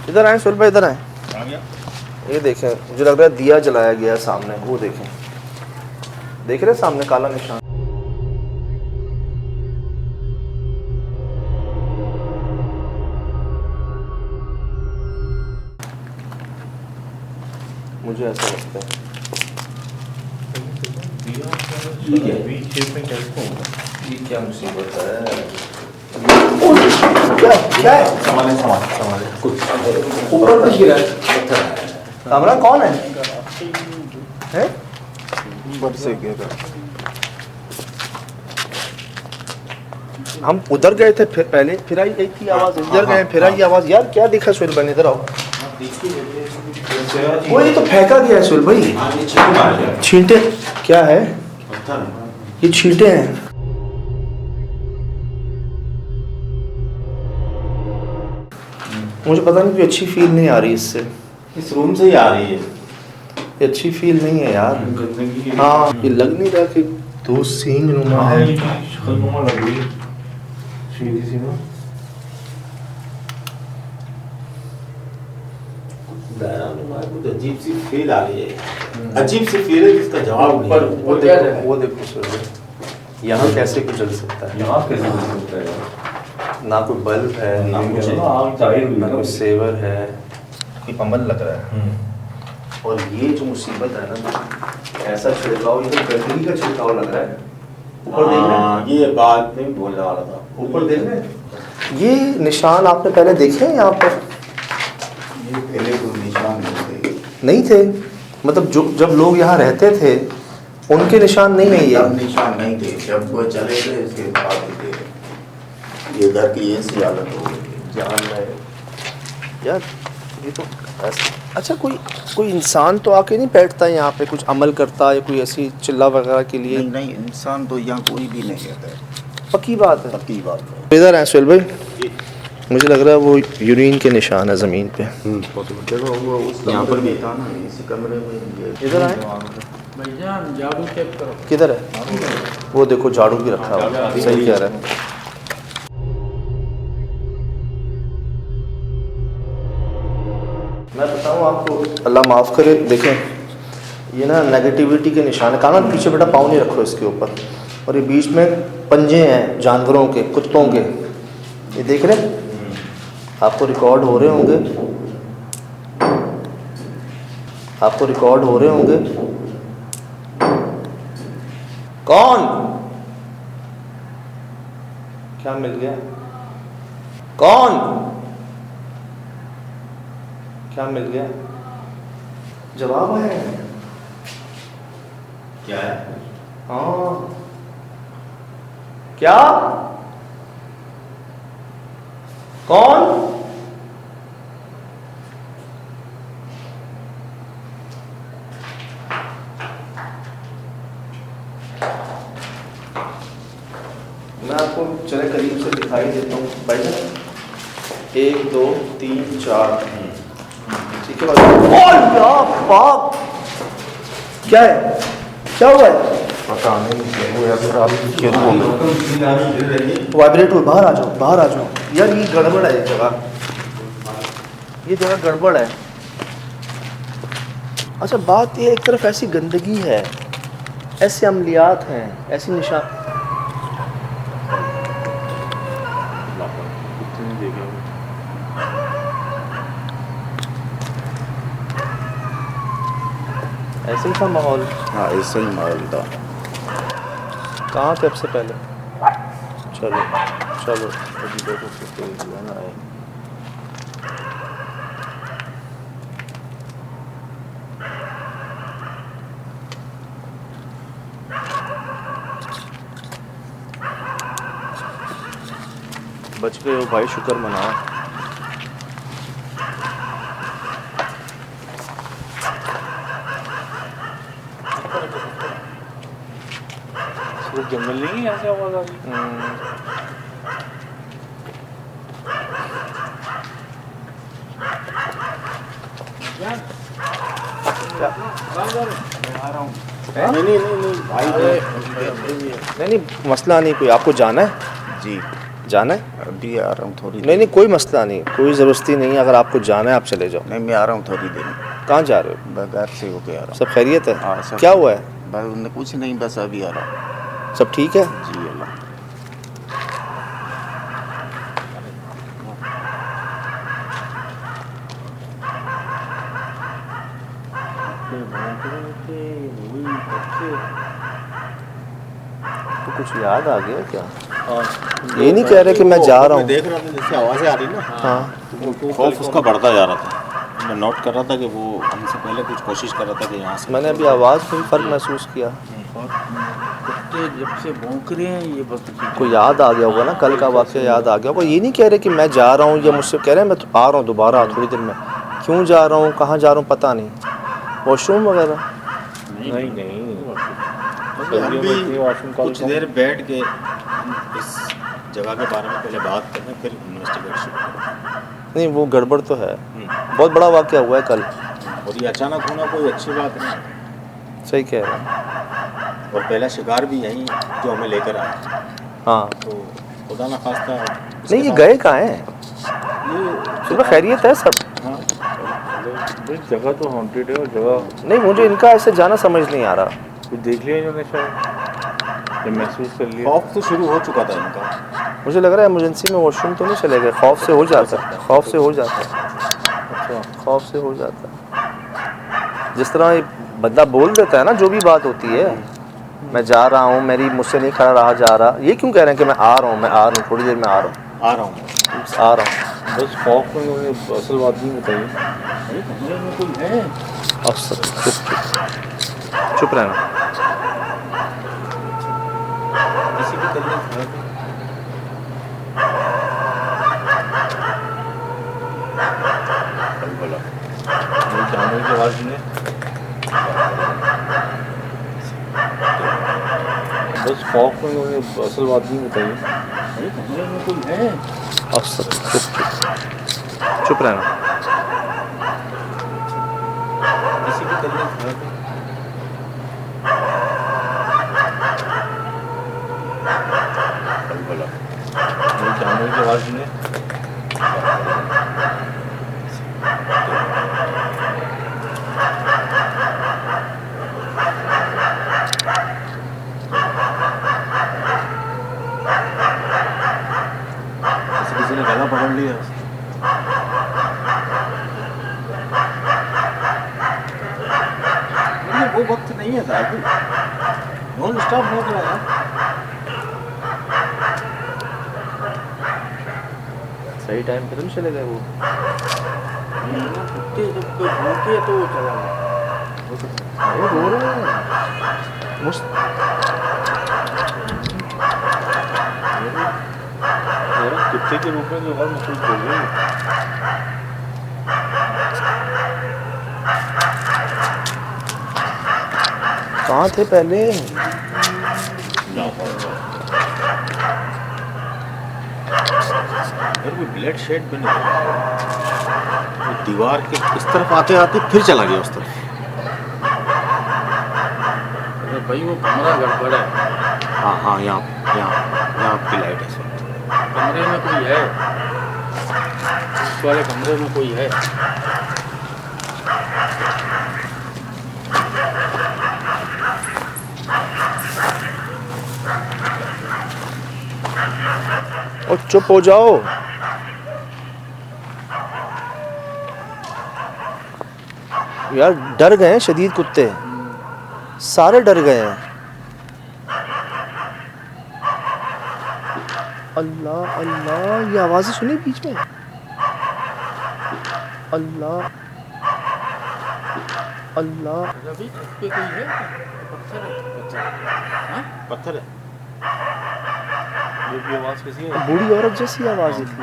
इधर आए सोहेल भाई, इधर आए। आ गया। ये देखें, मुझे लग रहा है दिया जलाया गया सामने, वो देखें, देख रहे हैं सामने काला निशान। मुझे ऐसा लगता है ये क्या मुसीबत है? क्या है? संभाले कुछ ऊपर कुछ गिरा है? कामरान कौन है? हैं? ऊपर से गिरा। हम उधर गए थे फिर पहले, फिर आई गई थी आवाज, इधर गए फिर आई आवाज। यार क्या दिखा सोहेल भाई? इधर आओ। वो ये तो फेंका गया है सोहेल भाई। छींटे क्या है? ये छींटे हैं। मुझे पता नहीं, कोई अच्छी फील नहीं आ रही इससे। इस रूम से ही आ रही है ये अच्छी फील नहीं है यार। गंदगी। हाँ, ये लग नहीं रहा कि दो सींग नुमा है। लग रही है सीधी सी ना। कुछ अजीब सी फील आ रही है, अजीब सी फील है जिसका जवाब नहीं ऊपर है। वो देखो, वो देखो सोहेल, यहाँ कैसे कुछ जल सकता है? यहाँ कैसे हो सकता है? ना कोई बल्ब है, ना नहीं कुछ है, आग जाहिर हुई ना ना। कोई सेवर है, कोई अमल लग रहा है। और ये जो मुसीबत है ना, ऐसा छिड़काव, ये तो गंदगी का छिड़काव लग रहा है। ऊपर देख रहे हैं? ये बात नहीं बोलने वाला था। ऊपर देख रहे हैं? ये निशान आपने पहले देखे हैं यहाँ पर? ये पहले कोई निशान नहीं थे। नहीं थे, मतलब जो जब लोग यहाँ रहते थे उनके निशान नहीं है ये? तब निशान नहीं थे, जब वो चले गए इसके बाद ये घर की ऐसी हालत हो गई। जान रहे यार, ये तो ऐसा। अच्छा, कोई इंसान तो आके नहीं बैठता है यहाँ पे, कुछ अमल करता है, कोई ऐसी चिल्ला वगैरह के लिए? नहीं नहीं, इंसान तो यहाँ कोई भी नहीं रहता है। पक्की बात है। पक्की बात है। इधर है सोहेल भाई, मुझे लग रहा है वो यूरिन के निशान है ज़मीन पे। देखो वो उस यहाँ पर भी था ना, इसी कमरे में। इधर आए, भाईजान झाड़ू चेक करो। किधर है? वो देखो झाड़ू भी रखा हुआ है। सही कह रहा है। मैं बताऊँ आपको, अल्लाह माफ़ करे, देखें ये ना नेगेटिविटी के निशान है। काना पीछे बेटा पाँव नहीं रखो इसके ऊपर। और ये बीच में पंजे हैं जानवरों के, कुत्तों के, ये देख रहे हैं? आपको रिकॉर्ड हो रहे होंगे, आपको रिकॉर्ड हो रहे होंगे। कौन? क्या मिल गया? कौन? क्या मिल गया? जवाब है क्या है? हाँ, क्या? कौन? मैं आपको चले करीब से दिखाई देता हूँ भाई साहब। 1 2 3 4, ठीक है भाई। क्या है? क्या हुआ है? पता नहीं वो या फिर आप गिर हो गए। वाइब्रेट हो, बाहर आ जाओ, बाहर आ जाओ। यार ये गड़बड़ है, ये जगह, ये जगह गड़बड़ है। अच्छा, बात ये, एक तरफ ऐसी गंदगी है, ऐसे अमलियात हैं, ऐसी निशान। ऐसे ही था माहौल। हाँ ऐसा ही माहौल था। कहाँ थे अब से पहले? चलो चलो, अभी देखो कितने जो है ना है। बच गए हो भाई, शुक्र मनाओ। वो जंगल नहीं है, यहाँ से आवाज आ रही। नहीं मसला नहीं कोई, आपको जाना है? जी जाना है? अभी आ रहा हूँ थोड़ी नहीं कोई मसला नहीं, कोई ज़रूरती नहीं है, अगर आपको जाना है आप चले जाओ। नहीं मैं आ रहा हूँ थोड़ी देर में। कहाँ जा रहे हो? बस घर से होके आ रहा हूँ। सब खैरियत है? हाँ, सब क्या हुआ है? बस उन्हें कुछ नहीं, बस अभी आ रहा हूँ। सब ठीक है? जी अल्लाह। तो कुछ याद आ गया क्या? ये नहीं कह रहे कि मैं जा रहा हूँ। देख रहा था जैसे आवाज़ें आ रही ना, हाँ तो खौफ उसका बढ़ता जा रहा था। मैं नोट कर रहा था कि वो हमसे पहले कुछ कोशिश कर रहा था कि यहाँ से। मैंने अभी आवाज़ में भी फ़र्क महसूस किया। कुत्ते जब से भौंक रहे हैं ये बस कोई याद आ गया होगा ना, कल का वाक़या याद आ गया होगा। ये नहीं कह रहे कि मैं जा रहा हूँ, या मुझसे कह रहे हैं मैं तो आ रहा हूँ दोबारा थोड़ी देर में। क्यों जा रहा हूँ, कहाँ जा रहा हूँ पता नहीं, वॉशरूम वगैरह? नहीं हम भी कुछ देर बैठ के इस जगह के बारे में पहले बात करें, फिर इन्वेस्टिगेट शुरू करें। नहीं वो गड़बड़ तो है, बहुत बड़ा वाक़या हुआ है कल। और ये अचानक होना कोई अच्छी बात नहीं। सही कह रहे हैं। और पहला शिकार भी यहीं जो हमें लेकर आया, हाँ तो खुदा ना खास्ता नहीं, ये गए कहाँ हैं? सुबह खैरियत है सब? हाँ, जगह तो हॉन्टेड है और जगह नहीं मुझे इनका ऐसे जाना समझ नहीं आ रहा। कुछ देख लिया इन्होंने शायद, जब महसूस कर लिया। खौफ तो शुरू हो चुका था इनका। मुझे लग रहा है इमरजेंसी में वॉशरूम तो नहीं चले गए, खौफ से हो जाता है, खौफ से हो जाता है। अच्छा खौफ से हो जाता है। जिस तरह ये बंदा बोल देता है ना जो भी बात होती है, मैं जा रहा हूँ, मेरी मुझसे नहीं खड़ा रहा जा रहा, ये क्यों कह रहे हैं कि मैं आ रहा हूँ, मैं आ रहा हूँ, थोड़ी देर में आ रहा हूँ, आ रहा हूँ, आ रहा हूँ। बस खौफ में मुझे असल बात नहीं बताइए। अरे कमरे में कोई है? अब सब चुप रहना। किसी की तबीयत है? बोला जानवर की आवाज़ सुने, बस खौफ में मुझे असल बात नहीं बताइए। अरे कमरे में कोई है? अब सब चुप रहना। किसी की तबीयत है? बोला जानवर की आवाज़ सुने, किसी ने गला पकड़ लिया। वो वक्त नहीं है साहब, नॉन स्टॉप हो रहा है। सही टाइम पे तो नहीं चले गए वो। कुत्ते जब कोई भौंके तो वो चला गया। अरे रो रहे हैं कुत्ते के रूप में जो हर महसूस हो गई। कहाँ थे पहले? अगर कोई ब्लड शेड बने, वो दीवार के इस तरफ आते आते फिर चला गया उस तरफ। अरे भाई वो कमरा गड़बड़ है, हाँ हाँ, यहाँ आपकी लाइट है सर। कमरे में कोई है, उस वाले कमरे में कोई है। और चुप हो जाओ। यार डर गए हैं शदीद कुत्ते, सारे डर गए हैं। अल्लाह अल्लाह, ये आवाज़ें सुनी बीच में? अल्लाह अल्लाह। रवि इस पे कोई है? पत्थर है, पत्थर है। ये भी आवाज़ कैसी है? बूढ़ी औरत जैसी आवाज़ें थी।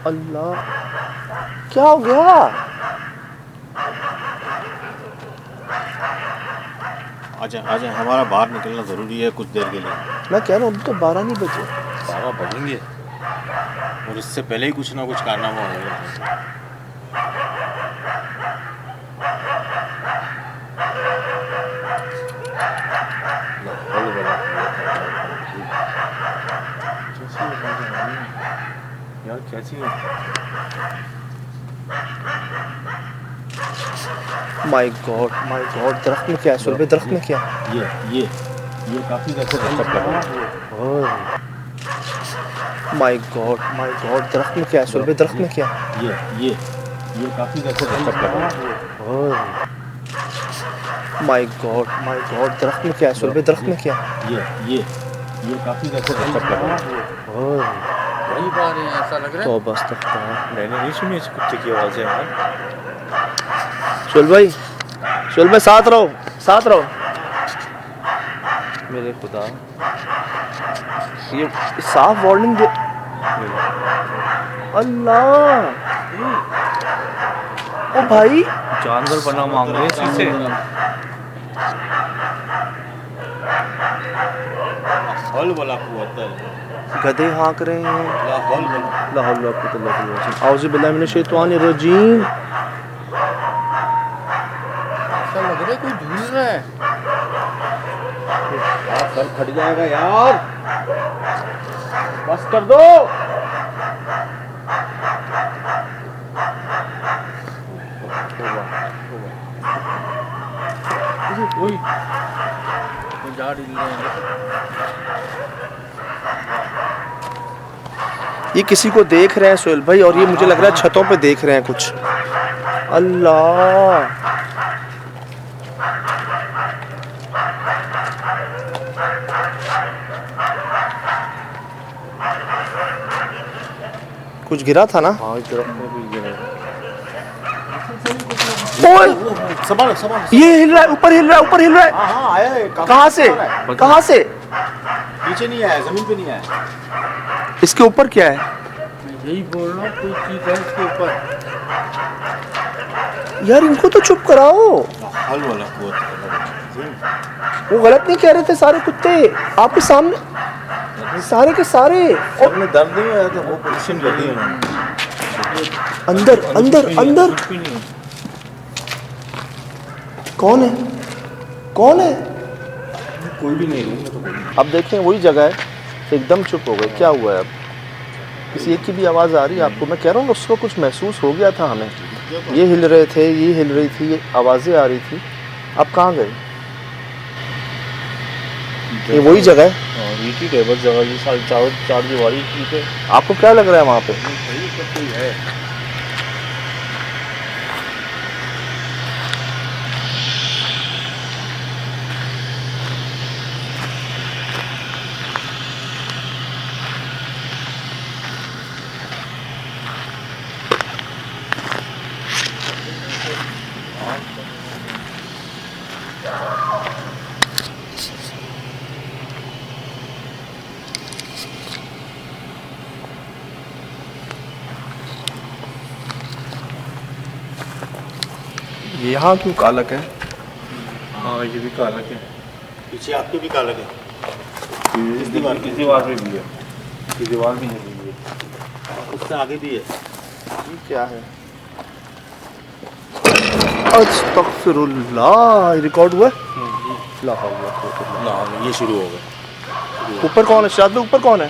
अल्लाह क्या हो गया? अच्छा अच्छा, हमारा बाहर निकलना ज़रूरी है कुछ देर के लिए। मैं कह रहा हूँ अभी तो 12 नहीं बजे। 12 बजेंगे और इससे पहले ही कुछ ना कुछ कारनामा होगा। यार कैसी माय गॉड दरख्त में क्या है सुल भाई, दरख्त में क्या है? ये काफ़ी देर से डिस्टर्ब कर रहा है। माय गॉड दरख्त में क्या है सुल भाई, दरख्त में क्या है? ये काफ़ी देर से डिस्टर्ब कर रहा है। माय गॉड दरख्त में क्या है सुल भाई, दरख्त में क्या है? ये काफ़ी देर से डिस्टर्ब कर रहा है। वही बात है, ऐसा लग रहा है। तो बस तक मैंने नहीं सुनी इस कुत्ते की आवाज़ें यार। सुल भाई साथ रहो मेरे खुदा, ये साफ वार्निंग दे। अल्लाह, ओ भाई जानवर बना मांग रहे हैं इसी से। हल वाला कुत्ता गधे हाँक रहे हैं। ला हल वाला। ला हौल वला कुव्वता इल्ला बिल्लाह। औज़ु बिल्लाहि मिनश शैतानिर रजीम। ऐसा लग रहा है कोई झूल रहा है। सर फट जाएगा यार, बस कर दो। जा रही है। ये किसी को देख रहे हैं सोहेल भाई, और ये मुझे लग रहा है छतों पे देख रहे हैं कुछ। अल्लाह, कुछ गिरा था ना? हाँ तरफ में भी गिरे। ओए, संभालो। ये हिल रहा है, ऊपर हिल रहा है। हाँ आया है। कहाँ से? नीचे नहीं आया, जमीन पे नहीं आया। इसके ऊपर क्या है? यही बोल रहा हूँ, कोई चीज है इसके ऊपर। यार इनको तो चुप कराओ। हल वाला कुत्ता। वो गलत नहीं कह रहे थे सारे कुत्ते आपके सामने, सारे के सारे। सबने दर्द नहीं आया था, वो पोजीशन कर दी उन्होंने। अंदर कुछ भी नहीं। कौन है? कोई भी नहीं, रूम में तो कोई नहीं। अब देखें वही जगह है, एकदम चुप हो गए। क्या हुआ है अब? किसी एक की भी आवाज़ आ रही है आपको? मैं कह रहा हूँ उसको कुछ महसूस हो गया था हमें। ये हिल रहे थे, ये हिल रही थी, ये आवाज़ें आ रही थी। अब कहाँ गए? ये वही जगह है। टेबल जगह जी, चार दीवारी की। आपको क्या लग रहा है वहाँ पे? है। ये यहाँ क्यों कालक है? हाँ ये भी कालक है। पीछे आपके भी कालक है। इस दीवार पे भी है। इस दीवार भी है, उससे आगे भी है। ये क्या है? अस्तगफिरुल्लाह, रिकॉर्ड हुआ? ला हौल वला कुव्वता इल्ला ना ये शुरू हो गया। बिल्लाह। ऊपर कौन है? शायद ऊपर कौन है?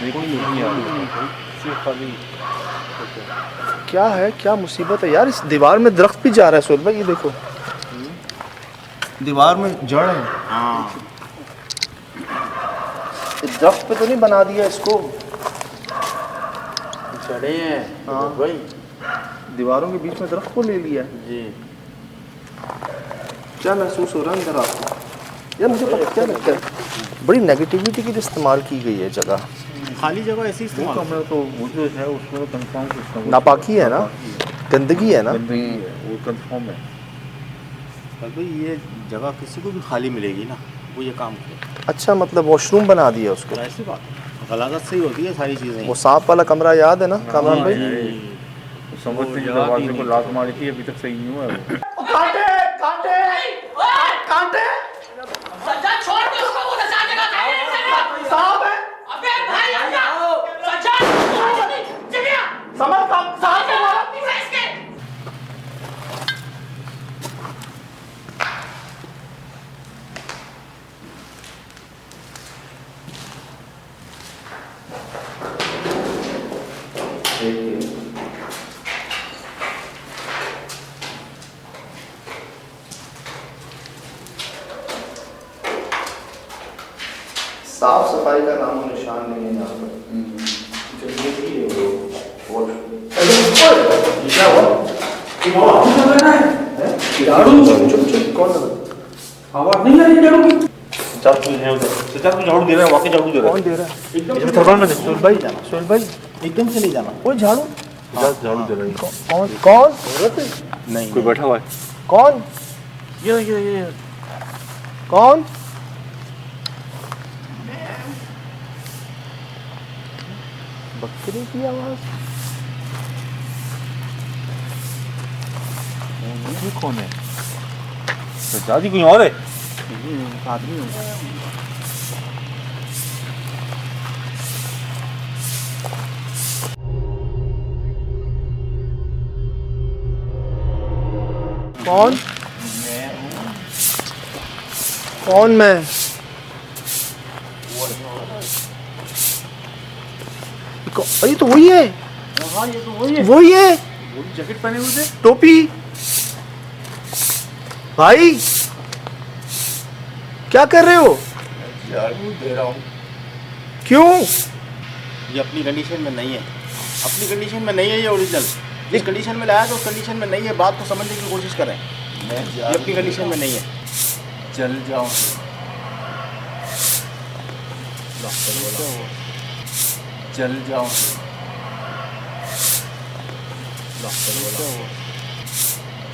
क्या है? क्या मुसीबत है यार? इस दीवार में दरख्त भी जा रहा है सोहेल भाई, ये देखो दीवार में जड़ है। हाँ इस दरख्त पे तो नहीं बना दिया इसको? चढ़े हैं। हाँ भाई, दीवारों के बीच में दरख्त को ले लिया। जी क्या महसूस हो रहा है अंदर आपको? यार मुझे पता क्या लगता है, बड़ी नेगेटिविटी की इस्तेमाल की गई है जगह। खाली जगह ऐसी इस्तेमाल। कमरा तो वो जो है उसमें तो कंफर्म नापाकी है ना, गंदगी है ना। वो कंफर्म है। पर भाई ये जगह किसी को भी खाली मिलेगी ना, वो ये काम करे। अच्छा, मतलब वॉशरूम बना दिया उसको। ऐसी बात गलाजत से ही होती है सारी चीज़ें। वो सांप वाला कमरा याद है ना कामरान भाई? समझते दरवाजे को लात मारी थी, अभी तक सही नहीं हुआ है वो। कांटे साफ सफाई का नामो निशान नहीं है यहाँ पर। जो देखिए वो क्या हुआ? झाड़ू चुप चुप कौन है? आवाज नहीं आ रही झाड़ू की। चार कोई है उधर। चाचा को झाड़ू दे रहा है, वाकई झाड़ू दे रहा है। कौन दे रहा है? इसमें थर्मल में सोहेल भाई एकदम से नहीं जाना। कोई झाड़ू झाड़ू दे रहा है। कौन कौन नहीं कोई बैठा हुआ है। कौन ये कौन? बकरी की आवाज। ये कौन है? दादी कोई और है? आदमी कौन? कौन मैं? अरे तो वही है। हाँ ये तो वही है। वही है। जैकेट पहने हुए थे। टोपी। भाई क्या कर रहे हो? झाड़ू दे रहा हूँ। क्यों? ये अपनी कंडीशन में नहीं है। अपनी कंडीशन में नहीं है ये ओरिजिनल। जिस कंडीशन में लाया तो उस कंडीशन में नहीं है। बात को समझने की कोशिश करें। मैं ये अपनी कंडीशन में नहीं है। चल जाऊँ। चल जाऊँ।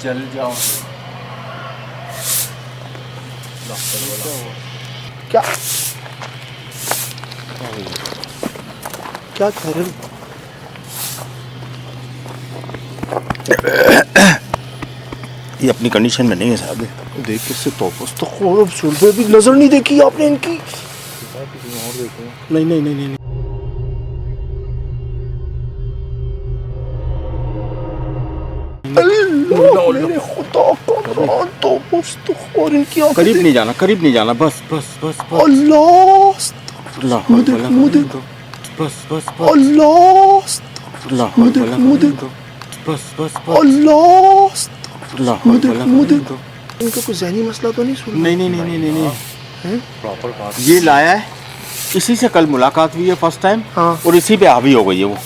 चल जाऊँ। क्या क्या कर रहे हो? ये अपनी कंडीशन में नहीं है साहब। देख किससे तो सुनते भी नजर नहीं देखी आपने इनकी। नहीं नहीं नहीं नहीं अल्लाह मेरे खुदा का तो और इनकी आंखें करीब नहीं जाना, करीब नहीं जाना। बस बस बस बस। अल्लाह मुंह देख, मुंह देख। बस बस बस। अल्लाह मुंह देख, मुंह देख। बस बस बस। अल्लाह मुंह देख। इनका कोई ज़हनी मसला तो नहीं सुन? नहीं नहीं नहीं नहीं नहीं। प्रॉपर बात। ये लाया है, इसी से कल मुलाकात हुई है फर्स्ट टाइम। हाँ। और इसी पे हावी हो गई है वो।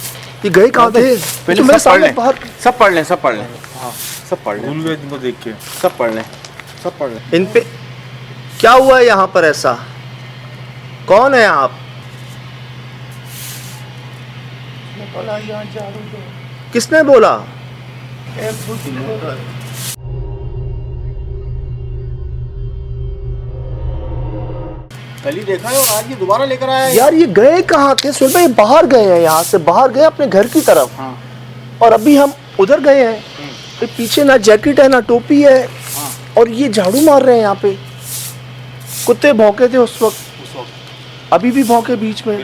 ये गए कहाँ थे? पहले तो मेरे सब पढ़ सामने लें, बाहर सब पढ़ लें, सब पढ़ लें। हाँ सब पढ़ लें, भूल गए तुमको देख के। सब पढ़ लें, सब पढ़ लें। इन पे क्या हुआ है यहाँ पर ऐसा? कौन है आप? किसने बोला? कल ही देखा है और आज ये दोबारा लेकर आया है। यार ये गए कहाँ थे? सुन भाई बाहर गए हैं, यहाँ से बाहर गए अपने घर की तरफ। हाँ। और अभी हम उधर गए हैं। ये पीछे ना जैकेट है ना टोपी है। हाँ। और ये झाड़ू मार रहे हैं यहाँ पे। कुत्ते भौंके थे उस वक्त, अभी भी भौंके बीच में।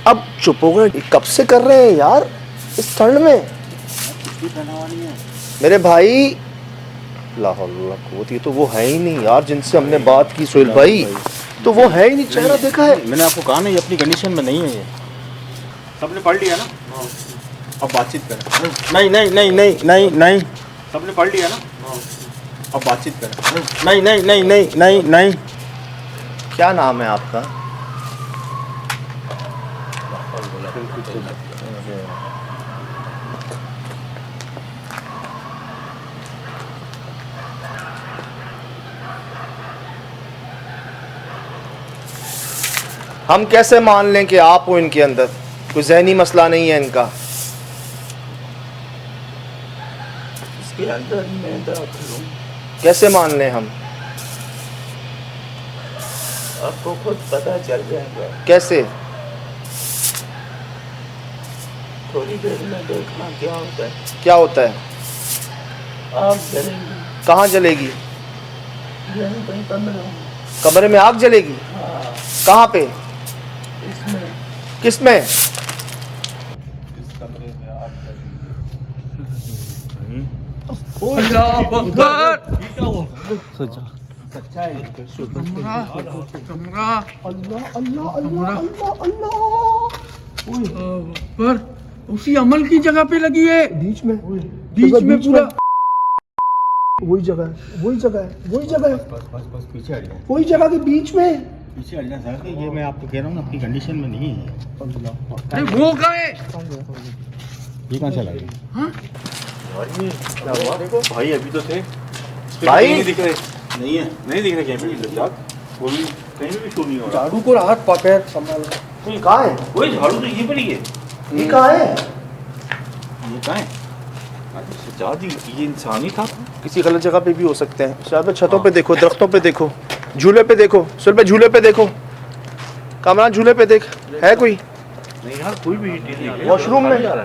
अब चुप हो गए। कब से कर रहे हैं यार इस ठंड में? मेरे भाई लाहौल, ये तो वो है ही नहीं यार जिनसे हमने बात की सोहेल भाई। तो वो है ही नहीं, चेहरा देखा है? मैंने आपको कहा ना ये अपनी कंडीशन में नहीं है। ये सबने पढ़ लिया ना, अब बातचीत करें। नहीं नहीं नहीं नहीं नहीं नहीं, सबने पढ़ लिया ना, अब बातचीत करें। नहीं नहीं नहीं नहीं नहीं नहीं। क्या नाम है आपका? हम कैसे मान लें कि आप हो इनके अंदर? कोई ज़हनी मसला नहीं है इनका। इसके अंदर मैं दाखिल हूँ। कैसे मान लें हम? आपको खुद पता चल जाएगा। कैसे? थोड़ी देर में देखना क्या होता है। क्या होता है? आग जलेगी। कहाँ जलेगी? यहीं कहीं कमरे में। कमरे में आग जलेगी? हाँ, कहाँ पे? इसमें। किसमें? इस कमरे में आग जलेगी। अल्लाह अकबर। सच्चा है। कमरा अल्लाह अल्लाह अल्लाह अल्लाह अल्लाह। अकबर। उसी अमल की जगह पे लगी है, बीच में पूरा। वही जगह है, वही जगह है, वही जगह है, बस पीछे हट जाए, वही जगह के बीच में। पीछे हट जाए सर। ये मैं आपको कह रहा हूँ ना, अपनी कंडीशन में नहीं है। अरे वो कहाँ है? ये कहाँ चला गया? हाँ? देखो भाई अभी तो थे भाई नहीं दिख रहे, नहीं है, नहीं दिख रहे कहीं भी वो भी कहीं भी शो नहीं हो रहा। झाड़ू को हाथ पैर संभाल। तो ये कहाँ है? वही झाड़ू तो ये पर ही है। ये कहाँ है? ये कहाँ है? सजाद ये इंसान ही था। किसी गलत जगह पे भी हो सकते हैं। शायद पे छतों पे देखो, दरख्तों पे देखो, झूले पे देखो, सुन पे झूले पे देखो, कामरान झूले पे देख, है कोई? नहीं यार कोई भी नहीं है। वॉशरूम में? नहीं है,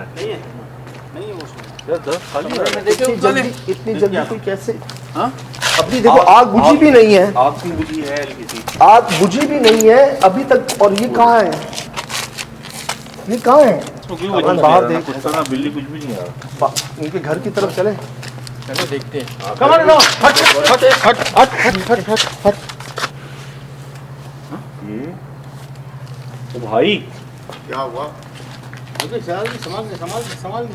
नहीं है वॉशरूम। यार दस खाली है। इतनी जल्दी कोई कैसे? हाँ? अभी देखो आग बुझी भी नहीं है, आग की बुझी है हल्की सी। आग बुझी भी नहीं है अभी तक। और ये कहाँ है? ये कहाँ है? इसमें कोई बाहर वजह नहीं है, देख। कुत्ता ना बिल्ली कुछ भी नहीं आ रहा। इनके घर की तरफ चले। चलो देखते हैं। कमान नो, हट हट हट हट हट हट हट। ये तो भाई क्या हुआ? संभाल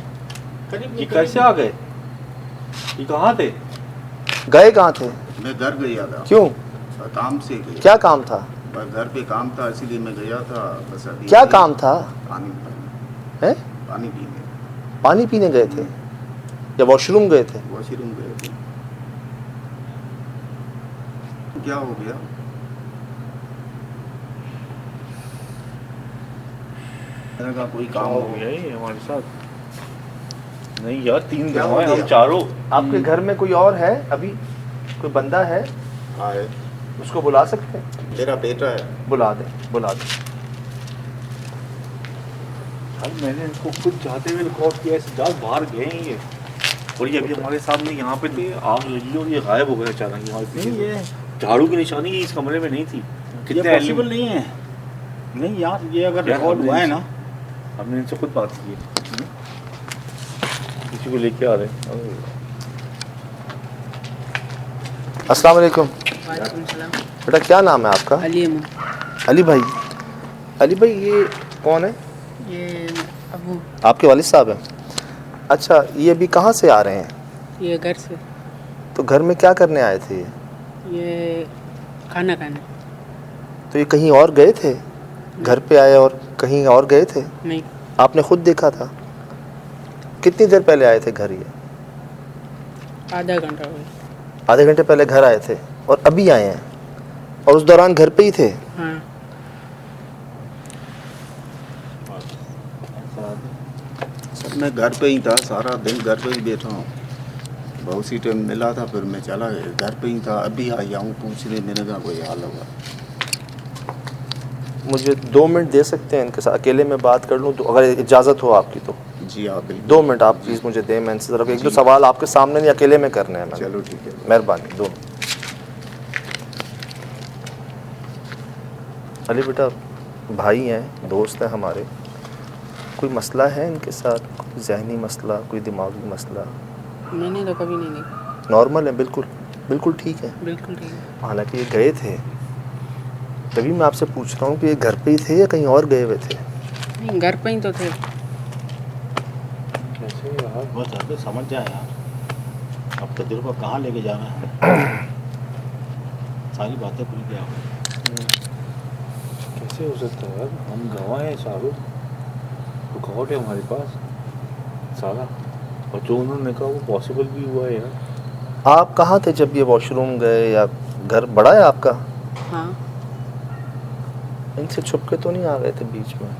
ये कैसे आ गए? ये कहाँ थे? गए कहाँ थे? मैं घर गया था, क्यों? काम से गया। क्या काम था? बस घर पे काम था इसीलिए मैं गया था। बस अभी क्या काम था? पानी है? पानी पीने पानी पीने गए थे या वॉशरूम गए थे? वॉशरूम गए थे। क्या हो गया? मैंने कहा कोई काम हो गया। ये हमारे साथ नहीं यार, 3 क्या दिन हो हुए हम गया? चारों। आपके घर में कोई और है? अभी कोई बंदा है? हाँ है, उसको बुला सकते हैं? मेरा बेटा है। बुला दे, बुला दे। यार मैंने इनको खुद चाहते हुए रिकॉर्ड किया है। सजाद बाहर गए हैं ये, और ये अभी हमारे सामने यहाँ पे थे, आग लगी और ये गायब हो गए अचानक। यहाँ नहीं, ये झाड़ू की निशानी इस कमरे में नहीं थी। ये कितने पॉसिबल नहीं है। नहीं यार, ये अगर यार, रिकॉर्ड हुआ है ना, हमने इनसे खुद बात की है। किसी को लेके आ रहे हैं। अस्सलाम वालेकुम। वालेकुम सलाम। बेटा क्या नाम है आपका? अली अमन। अली भाई। अली भाई ये कौन है? ये अबू। आपके वालिद साहब हैं? अच्छा, ये अभी कहाँ से आ रहे हैं? ये घर से। तो घर में क्या करने आए थे? ये खाना खाने। तो ये कहीं और गए थे? घर पे आए और कहीं और गए थे? नहीं, आपने खुद देखा था? कितनी देर पहले आए थे घर? ये आधा घंटा हुआ। आधे घंटे पहले घर आए थे और अभी आए हैं, और उस दौरान घर पे ही थे? हाँ। सर मैं घर पे ही था, सारा दिन घर पे ही बैठा हूँ। बहुत सी टाइम मिला था, फिर मैं चला गया, घर पे ही था। अभी आया हूँ पूछने, मैंने कहा कोई हाल होगा। मुझे 2 मिनट दे सकते हैं इनके साथ? अकेले में बात कर लूँ तो, अगर इजाज़त हो आपकी तो? जी हाँ बिल्कुल। 2 मिनट आप प्लीज़ मुझे दें। मैं इनसे ज़रा एक दो सवाल आपके सामने नहीं, अकेले में करने हैं मैंने। चलो ठीक है। मेहरबानी। 2 मिनट। अली बेटा, भाई हैं, दोस्त हैं हमारे, कोई मसला है इनके साथ? कोई जहनी मसला, कोई दिमागी मसला? मैंने तो कभी नहीं देखा। नॉर्मल है, बिल्कुल बिल्कुल ठीक है। बिल्कुल ठीक है। हालांकि ये गए थे, तभी मैं आपसे पूछ रहा हूँ कि ये घर पे ही थे या कहीं और गए हुए थे? नहीं, घर पे ही तो थे। कैसे यार? बस अभी समझ जाए यार, अब तजुर्बा कहाँ लेके जाना है। सारी बातें भूल गया। कैसे हो सकता है यार? हम गवाह हैं सारों, रुकावट है हमारे पास सारा, और जो उन्होंने कहा वो पॉसिबल भी हुआ है यार। आप कहाँ थे जब ये वॉशरूम गए, या घर बड़ा है आपका? हाँ। इनसे छुप के तो नहीं आ गए थे बीच में?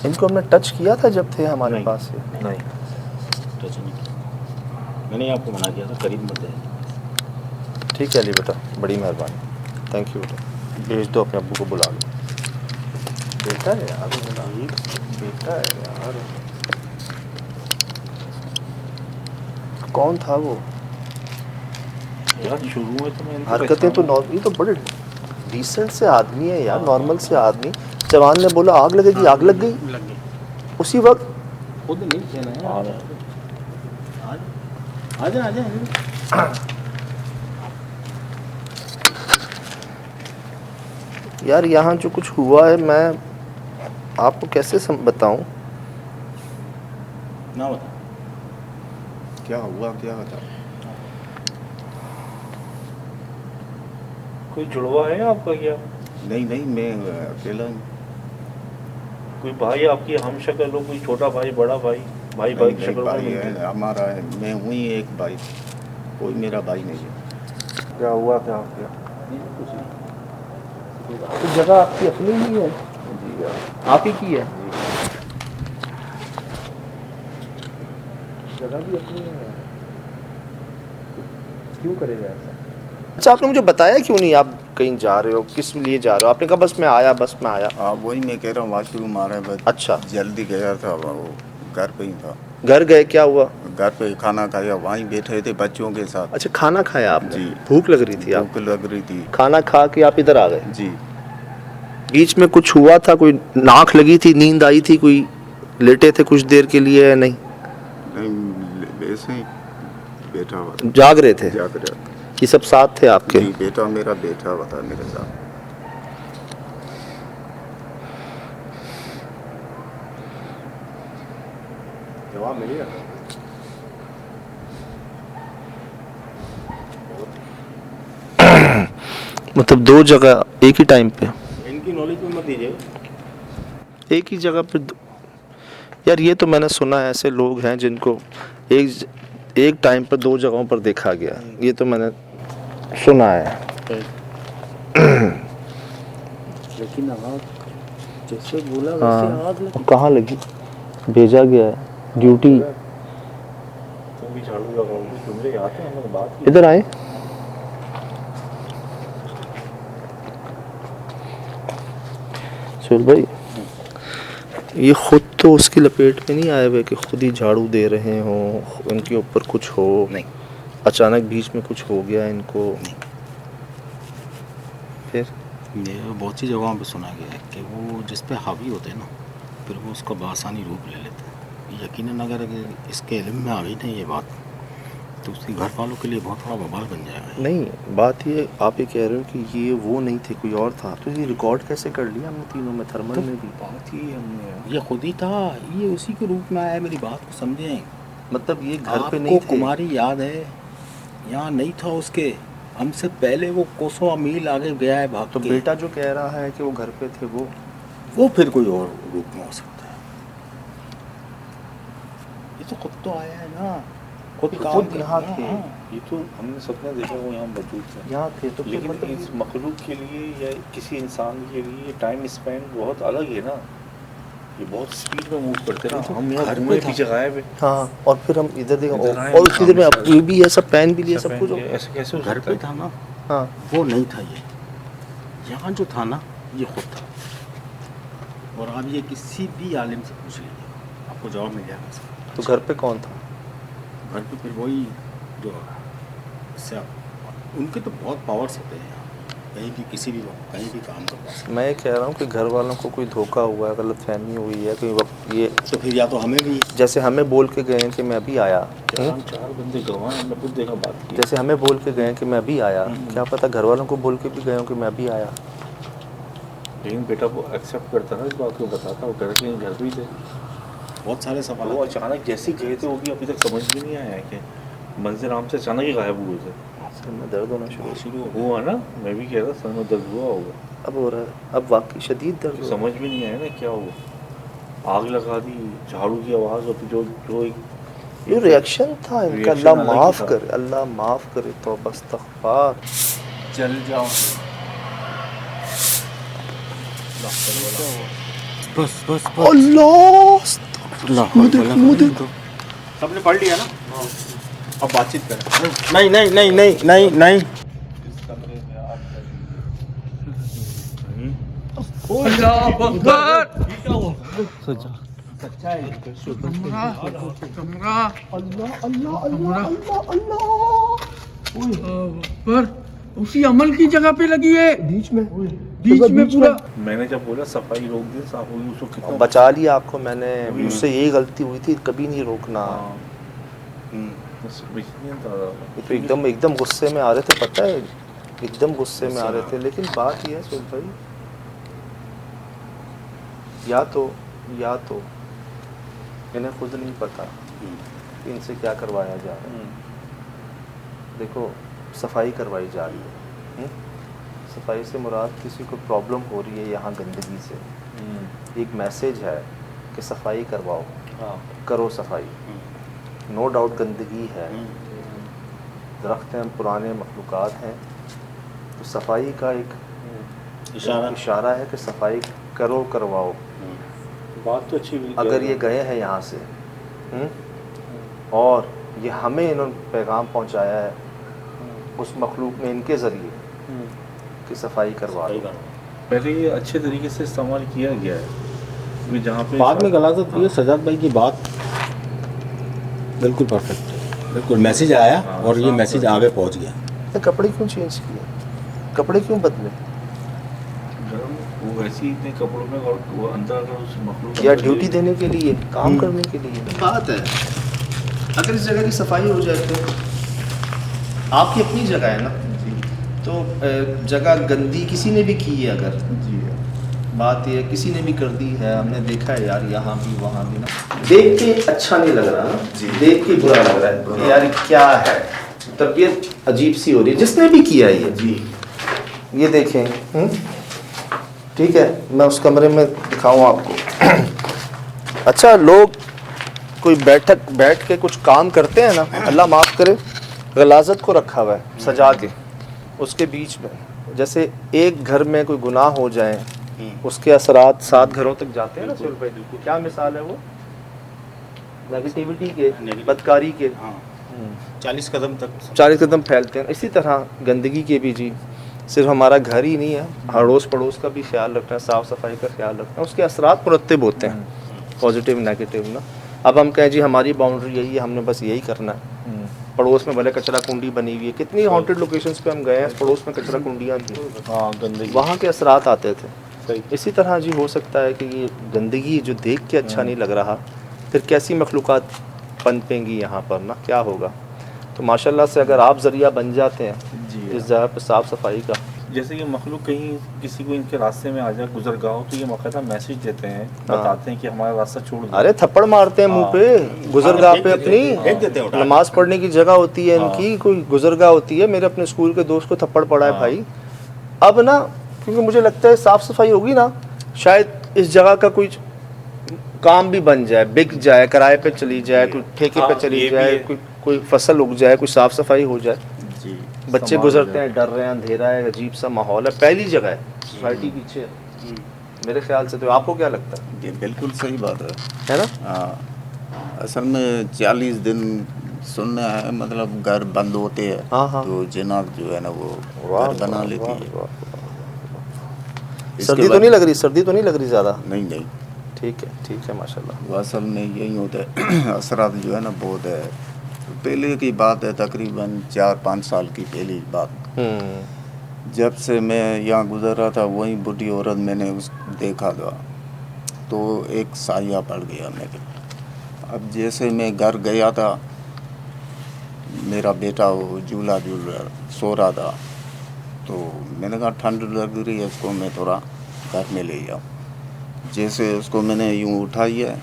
इनको हमने टच किया था जब थे हमारे नहीं। पास ये? नहीं, टच नहीं किया। मैंने आपको मना किया था, करीब मत है। ठीक है अली बेटा, बड़ी मेहरबानी, थैंक यू बेटा। भेज दो, अपने अब्बू को बुला लो। बेटा है यार, बेटा है यार। कौन था वो? यार शुरू में तो मैं हरकतें तो नॉर्मल, ये तो बड़े डिसेंट से आदमी है यार, नॉर्मल से आदमी। जवान ने बोला आग लगेगी, आग लग गई उसी वक्त। खुद नहीं कहना है। आजा आजा। यार यहाँ जो कुछ हुआ है मैं आपको कैसे बताऊं। ना बता क्या हुआ क्या था? कोई जुड़वा है आपका क्या? नहीं नहीं, मैं अकेला हूँ। कोई भाई आपकी हम शक्ल हो, कोई छोटा भाई, बड़ा भाई, भाई नहीं, की शक्ल भाई में? है हमारा है, मैं हूँ ही एक भाई, कोई मेरा भाई नहीं है। क्या हुआ क्या आपके? कुछ नहीं। तो जगह आपकी अपनी ही है? जी आप ही की है? जगह भी अपनी है, क्यों करेगा ऐसा? अच्छा आपने मुझे बताया क्यों नहीं आप कहीं जा रहे हो, किस लिए जा रहे हो? आपने कहा बस मैं आया, बस मैं आया। हाँ वही मैं कह रहा हूँ, वाशरूम आ रहा है बस। अच्छा जल्दी गया था, वो घर पे ही था। घर गए, क्या हुआ? घर पे खाना खाया, वहीं बैठे थे बच्चों के साथ। अच्छा खाना खाया आपने? जी। भूख लग रही थी आप? भूख लग रही थी। खाना खा के आप इधर आ गए? जी। बीच में कुछ हुआ था, कोई नाक लगी थी, नींद आई थी, कोई लेटे थे कुछ देर के लिए या नहीं? नहीं ऐसे ही बैठा हुआ था। जाग रहे थे? जाग रहा। ये सब साथ थे आपके? जी, बेटा मेरा बैठा हुआ था मेरे साथ। जवाब मिलेगा? मतलब दो जगह एक ही टाइम पे? इनकी नॉलेज में मत दीजिएगा। एक ही जगह पे यार ये तो मैंने सुना है, ऐसे लोग हैं जिनको एक टाइम पर दो जगहों पर देखा गया, ये तो मैंने सुना है। लेकिन आग जैसे बोला वैसे हाँ, आग लगी। कहाँ लगी? भेजा गया है ड्यूटी। तुम भी झाड़ू लगाओगे? तुमसे यहाँ पे हमने बात की। इधर आए। सुहेल भाई ये खुद तो उसकी लपेट में नहीं आए हुए कि खुद ही झाड़ू दे रहे हो, उनके ऊपर कुछ हो? नहीं। अचानक बीच में कुछ हो गया इनको? नहीं। फिर ये बहुत सी जगहों पे सुना गया है कि वो जिस पे हावी होते हैं ना, फिर वो उसका बासानी रूप ले लेते हैं। यकीनन अगर इसके इल्म में आ गई ना ये बात, तो उसके घर वालों के लिए बहुत बड़ा बवाल बन जाएगा। नहीं, बात ये आप ये कह रहे हो कि ये वो नहीं थे, कोई और था, तो ये रिकॉर्ड कैसे कर लिया हमने तीनों में, थर्मल में भी? बात ही हमने, ये खुद ही था, ये उसी के रूप में आया। मेरी बात को समझें। मतलब ये घर पे आपको नहीं थे? कुमारी याद है? यहाँ नहीं था उसके, हमसे पहले वो कोसों मील आगे गया है भाग तो के। बेटा जो कह रहा है कि वो घर पे थे, वो फिर कोई और रूप में हो सकता है। ये तो खुद तो आया है ना, खुद यहाँ थे। ये तो हमने सपना देखा, वो यहाँ मौजूद थे। यहाँ थे तो फिर लेकिन मतलब इस मखलूक के लिए या किसी इंसान के लिए टाइम स्पेंड बहुत अलग है ना। ये बहुत स्पीड में मूव करते हैं ना। हम यहाँ घर घूमने पे था। पीछे गायब है। हाँ, और फिर हम इधर देखो इधर आए, और उसी देर में अब ये भी है, सब पेन भी लिया, सब कुछ हो। ऐसे कैसे हो घर सकता पे है? था ना, हाँ वो नहीं था ये। यहाँ जो था ना, ये खुद था। और आप ये किसी भी आलिम से पूछ लीजिए, आपको जवाब मिल जाएगा इसका। तो घर पे कौन था? घर पे फिर वही जो इससे उनके तो बहुत पावर्स होते हैं यहाँ, कहीं भी किसी भी वक्त कहीं भी काम करवा सकते मैं ये कह रहा हूँ कि घर वालों को कोई धोखा हुआ है, गलतफहमी हुई है, कोई वक्त ये हैं। तो फिर या तो हमें भी, जैसे हमें बोल के गए हैं कि मैं अभी आया, हम 4 बंदे गवाह हैं, मैं खुद देखा बात की। जैसे हमें बोल के गए हैं कि मैं अभी आया, क्या पता घर वालों को बोल के भी गए हूँ कि मैं अभी आया। लेकिन बेटा वो एक्सेप्ट करता ना इस बात को, बताता वो घर के घर भी थे। बहुत सारे सवाल वो अचानक जैसे ही गए थे, वो भी अभी तक समझ में नहीं आया है कि मंजर आम से अचानक ही गायब हुए थे। सर में दर्द होना शुरू हुआ ना, मैं भी कह रहा सर में दर्द हुआ होगा। अब हो रहा है, अब वाकई शदीद दर्द हो रहा है। समझ में नहीं आया ना क्या हुआ। आग लगा दी, झाड़ू की आवाज़, और जो जो एक ये रिएक्शन था इनका। रिएक्शन अल्लाह अलग ही माफ़ था। करे, अल्लाह माफ़ करे, तौबा इस्तग़फ़ार। जल जाओ। बस बस अल्लाह मुझे सबने पढ़ लिया ना, अब बातचीत करें। नहीं नहीं नहीं नहीं नहीं नहीं पर उसी अमल की जगह पे लगी है, बीच में पूरा। मैंने जब बोला सफाई रोक दी, साफ हुई, उसको कितना बचा लिया आपको मैंने, मुझसे यही गलती हुई थी, कभी नहीं रोकना। ये तो एकदम गुस्से में आ रहे थे, पता है, एकदम गुस्से में आ रहे थे। लेकिन बात ये है सुहेल भाई, या तो इन्हें खुद नहीं पता कि इनसे क्या करवाया जा रहा है। देखो सफाई करवाई जा रही है, सफाई से मुराद किसी को प्रॉब्लम हो रही है यहाँ गंदगी से, एक मैसेज है कि सफाई करवाओ, करो सफाई। नो डाउट गंदगी है, दरख्त हैं, पुराने मखलूक़ात हैं, तो सफाई का एक इशारा है कि सफाई करो, करवाओ। बात तो अच्छी भी अगर ये गए हैं यहाँ से और ये हमें इन्होंने पैगाम पहुँचाया है उस मखलूक में इनके ज़रिए कि सफाई करवा दो। पहले ये अच्छे तरीके से इस्तेमाल किया गया है, कि जहाँ पे बाद में गलाजत हुई है। सजाद भाई की बात बिल्कुल परफेक्ट है, बिल्कुल मैसेज आया और ये मैसेज आगे पहुंच गया। तो कपड़े क्यों चेंज किए, कपड़े क्यों बदले? वो वैसे ही इतने कपड़ों में और वो अंदर अगर उस मखलूक या ड्यूटी देने के लिए, काम करने के लिए। बात है अगर इस जगह की सफाई हो जाए तो आपकी अपनी जगह है ना, तो जगह गंदी किसी ने भी की है, अगर बात ये किसी ने भी कर दी है, हमने देखा है यार यहाँ भी वहाँ भी ना, देख के अच्छा नहीं लग रहा ना, देख के बुरा लग रहा है कि यार क्या है, तबीयत अजीब सी हो रही है जिसने भी किया ये। ये देखें, ठीक है, मैं उस कमरे में दिखाऊं आपको। अच्छा, लोग कोई बैठ के कुछ काम करते हैं ना, अल्लाह माफ़ करे, गलाजत को रखा हुआ है सजा के उसके बीच में, जैसे एक घर में कोई गुनाह हो जाए उसके असरात 7 घरों तक जाते हैं ना सुहेल भाई। क्या मिसाल है वो, नेगेटिविटी के, बदकारी के 40 कदम तक 40 कदम फैलते हैं। इसी तरह गंदगी के भी जी, सिर्फ हमारा घर ही नहीं है, अड़ोस पड़ोस का भी ख्याल रखना है, साफ़ सफाई का ख्याल रखना है, उसके असरात मुरत्तब होते हैं, पॉजिटिव नेगेटिव ना। अब हम कहें जी हमारी बाउंड्री यही है, हमने बस यही करना है, पड़ोस में भले कचरा कुंडी बनी हुई है, कितनी हॉन्टेड लोकेशंस पे हम गए हैं, पड़ोस में कचरा कुंडियाँ थी, गंदगी वहाँ के असरात आते थे। इसी तरह जी हो सकता है कि ये गंदगी जो देख के अच्छा नहीं लग रहा, फिर कैसी मखलूक़ात पनपेंगी यहाँ पर ना, क्या होगा। तो माशाल्लाह से अगर आप ज़रिया बन जाते हैं इस जगह पे साफ़ सफाई का, जैसे ये मखलूक कहीं किसी को इनके रास्ते में आ जाए, गुजरगाह हो, तो ये मौका मैसेज देते हैं, बताते हैं कि हमारा रास्ता छोड़ दो। अरे थप्पड़ मारते हैं मुंह पे, गुजरगाह पे अपनी नमाज पढ़ने की जगह होती है इनकी, कोई गुजरगाह होती है। मेरे अपने स्कूल के दोस्त को थप्पड़ पड़ा है भाई। अब ना, क्योंकि मुझे लगता है साफ़ सफाई होगी ना, शायद इस जगह का कोई काम भी बन जाए, बिक जाए, किराए पे चली जाए, कोई ठेके पे चली जाए, कोई फसल उग जाए, कोई साफ़ सफाई हो जाए। बच्चे गुजरते हैं, डर रहे हैं, अंधेरा है, अजीब सा माहौल है, पहली जगह है, सोसाइटी पीछे है मेरे ख्याल से। तो आपको क्या लगता है? ये बिल्कुल सही बात है ना? हाँ, असल में 40 दिन सुनना है, मतलब घर बंद होते हैं। हाँ। तो जिन्नात जो है ना वो घर बना लेती है। सर्दी तो नहीं लग रही, सर्दी तो नहीं लग रही ज़्यादा? नहीं, ठीक है माशाल्लाह। वो असल में यही होता है, असरात जो है ना बहुत है। पहले की बात है, तकरीबन 4-5 साल की पहली बात, जब से मैं यहाँ गुजर रहा था, वही बूढ़ी औरत मैंने उस देखा था, तो एक साया पड़ गया मेरे। अब जैसे मैं घर गया था, मेरा बेटा वो झूला झूल रहा सो रहा था, तो मैंने कहा ठंड लग रही है, इसको मैं थोड़ा घर में ले जाऊँ। जैसे उसको मैंने यूँ उठाई है,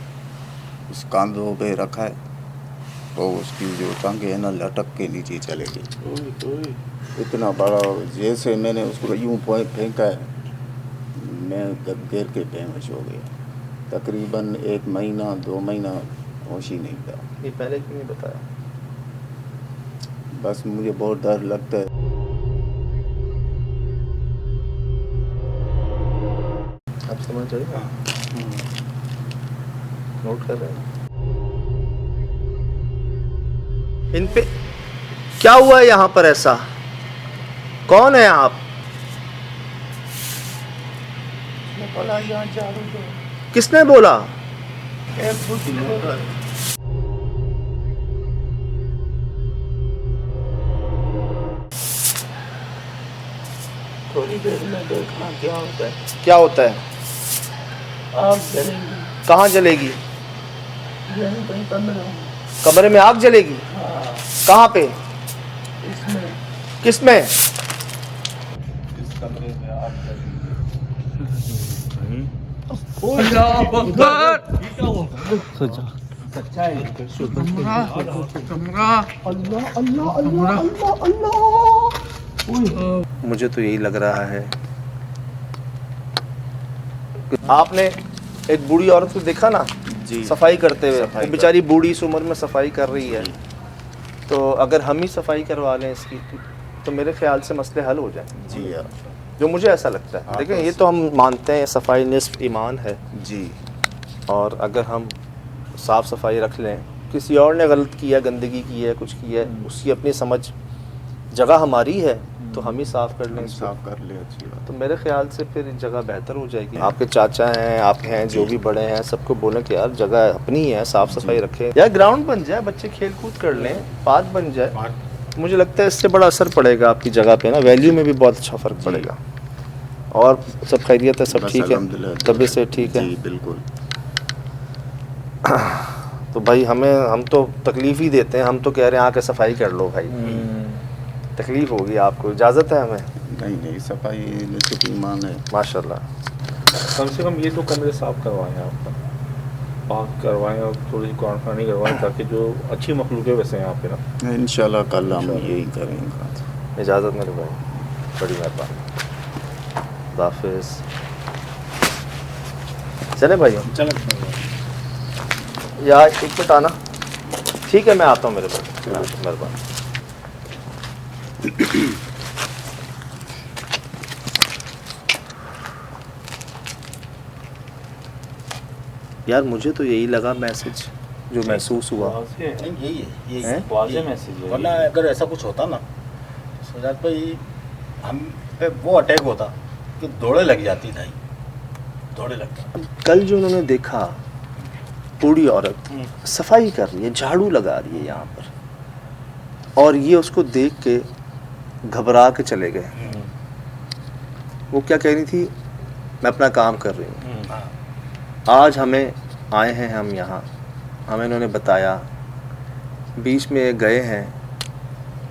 उस कांधों पे रखा है, तो उसकी जो टांगे है ना लटक के नीचे चले गई, इतना बड़ा। जैसे मैंने उसको यूँ फेंका है, मैं गिर के बेहोश हो गया। तकरीबन 1 महीना 2 महीना होश ही नहीं था। ये पहले क्यों नहीं बताया? बस मुझे बहुत डर लगता है। आप समझ रहे हैं? नोट कर रहे हैं इन पे क्या हुआ है यहाँ पर ऐसा? कौन है आप? किसने बोला? थोड़ी देर में देखना क्या होता है। क्या होता है? आग जलेगी। कहाँ जलेगी? यहीं कहीं कमरे में। कमरे में आग जलेगी? कहाँ पे? इसमें। किसमें? इस कमरे में आग लगी। अल्लाह अकबर कमरा कमरा कमरा मुझे तो यही लग रहा है। आपने एक बूढ़ी औरत को देखा ना जी सफाई करते हुए, सफाई वो बेचारी बूढ़ी इस उम्र में सफाई कर रही है। तो अगर हम ही सफाई करवा लें इसकी तो मेरे ख्याल से मसले हल हो जाए, जी यार जो मुझे ऐसा लगता है। देखिए ये तो हम मानते हैं सफाई निस्फ ईमान है, जी और अगर हम साफ़ सफाई रख लें, किसी और ने गलत किया, गंदगी की है, कुछ किया है, उसकी अपनी समझ, जगह हमारी है तो हम ही साफ़ कर लें हम इसको, साफ कर ले, अच्छी बात। तो मेरे ख्याल से फिर जगह बेहतर हो जाएगी। आपके चाचा हैं, आप हैं, जो भी बड़े हैं, सबको बोलें कि यार जगह अपनी है, साफ़ सफाई रखें, या ग्राउंड बन जाए, बच्चे खेल कूद कर लें, पार्क बन जाए। मुझे लगता है इससे बड़ा असर पड़ेगा आपकी जगह पे ना, वैल्यू में भी बहुत अच्छा फ़र्क पड़ेगा। और सब खैरियत है, सब बस ठीक है, अल्हम्दुलिल्लाह। तबीयत से ठीक है? जी बिल्कुल। तो भाई हम तो तकलीफ़ ही देते हैं, हम तो कह रहे हैं आके सफाई कर लो भाई, तकलीफ़ होगी आपको, इजाज़त है हमें? नहीं नहीं, सफाई निस्फ ईमान है। माशाल्लाह। कम से कम ये तो कमरे साफ करवाएं, आपका पाक करवाएं और थोड़ी सी कॉर्नफानी करवाएं, ताकि जो अच्छी मखलूक है वैसे यहाँ पे ना। इंशाल्लाह कल हम यही करेंगे। इजाज़त मेरे भाई, बड़ी मेहरबानी, हाफिज़। चले भाई हम, चलो यार एक मिनट आना। ठीक है मैं आता हूँ मेरे भाई, मेहरबानी। यार मुझे तो यही लगा मैसेज जो महसूस हुआ। यही है हैं? वाज़े मैसेज है। वरना अगर ऐसा कुछ होता ना सजाद भाई, हम पे वो अटैक होता कि दौड़े लग जाती भाई, दौड़े लगता। कल जो उन्होंने देखा, बूढ़ी औरत सफाई कर रही है, झाड़ू लगा रही है यहाँ पर, और ये उसको देख के घबरा के चले गए। वो क्या कह रही थी, मैं अपना काम कर रही हूँ। आज हमें आए हैं हम यहाँ, हमें इन्होंने बताया, बीच में गए हैं,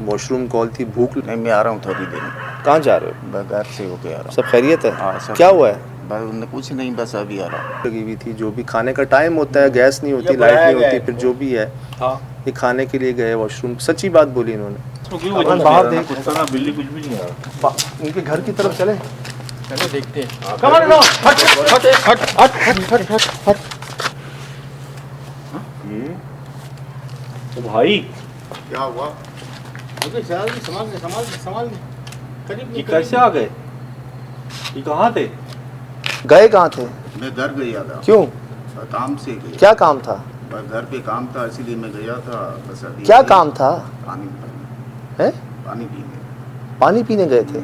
वॉशरूम कॉल थी, भूख नहीं मैं आ रहा हूँ थोड़ी देर में, कहाँ जा रहे हो? मैं घर से होके आ रहा हूँ। सब खैरियत है? हाँ, सब क्या हुआ है? बस उन्हें कुछ नहीं, बस अभी आ रहा हूँ। लगी हुई थी, जो भी खाने का टाइम होता है, गैस नहीं होती, ये लाइट बुलाया नहीं गया होती, है फिर जो भी है हाँ ये खाने के लिए गए वॉशरूम। सच्ची बात बोली इन्होंने। तो क्यों अपन वजह बाहर से देख, कुत्ता ना बिल्ली कुछ भी नहीं आ रहा। इनके घर की तरफ चले। चलो देखते हैं। तो भाई क्या हुआ? ये कैसे आ गए? ये कहाँ थे? गए कहाँ थे? मैं घर गया था। क्यों? काम से गया। क्या काम था? बस घर पे काम था, इसीलिए मैं गया था। बस अभी क्या काम था? पानी है? पानी पीने, पानी पीने गए थे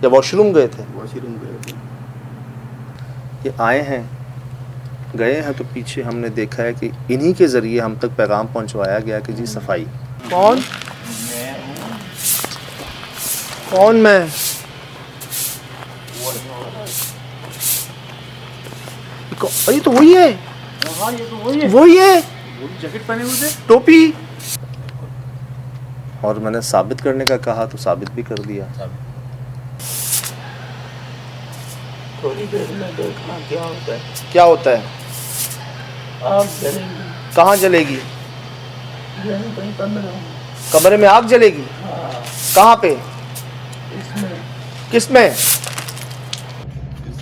या वॉशरूम गए थे? वॉशरूम गए थे। ये आए हैं, गए हैं, तो पीछे हमने देखा है कि इन्हीं के ज़रिए हम तक पैगाम पहुंचवाया गया कि जी सफाई। कौन? कौन मैं? ये तो वही है। हाँ ये तो वही है, वही है, जैकेट पहने हुए थे। टोपी। और मैंने साबित करने का कहा तो साबित भी कर दिया। थोड़ी देर में देखना क्या होता है। क्या होता है? आग जलेगी, कहाँ जलेगी? यहीं कहीं कमरे में। कमरे में आग जलेगी? हाँ, कहाँ पे? इसमें किसमें? इस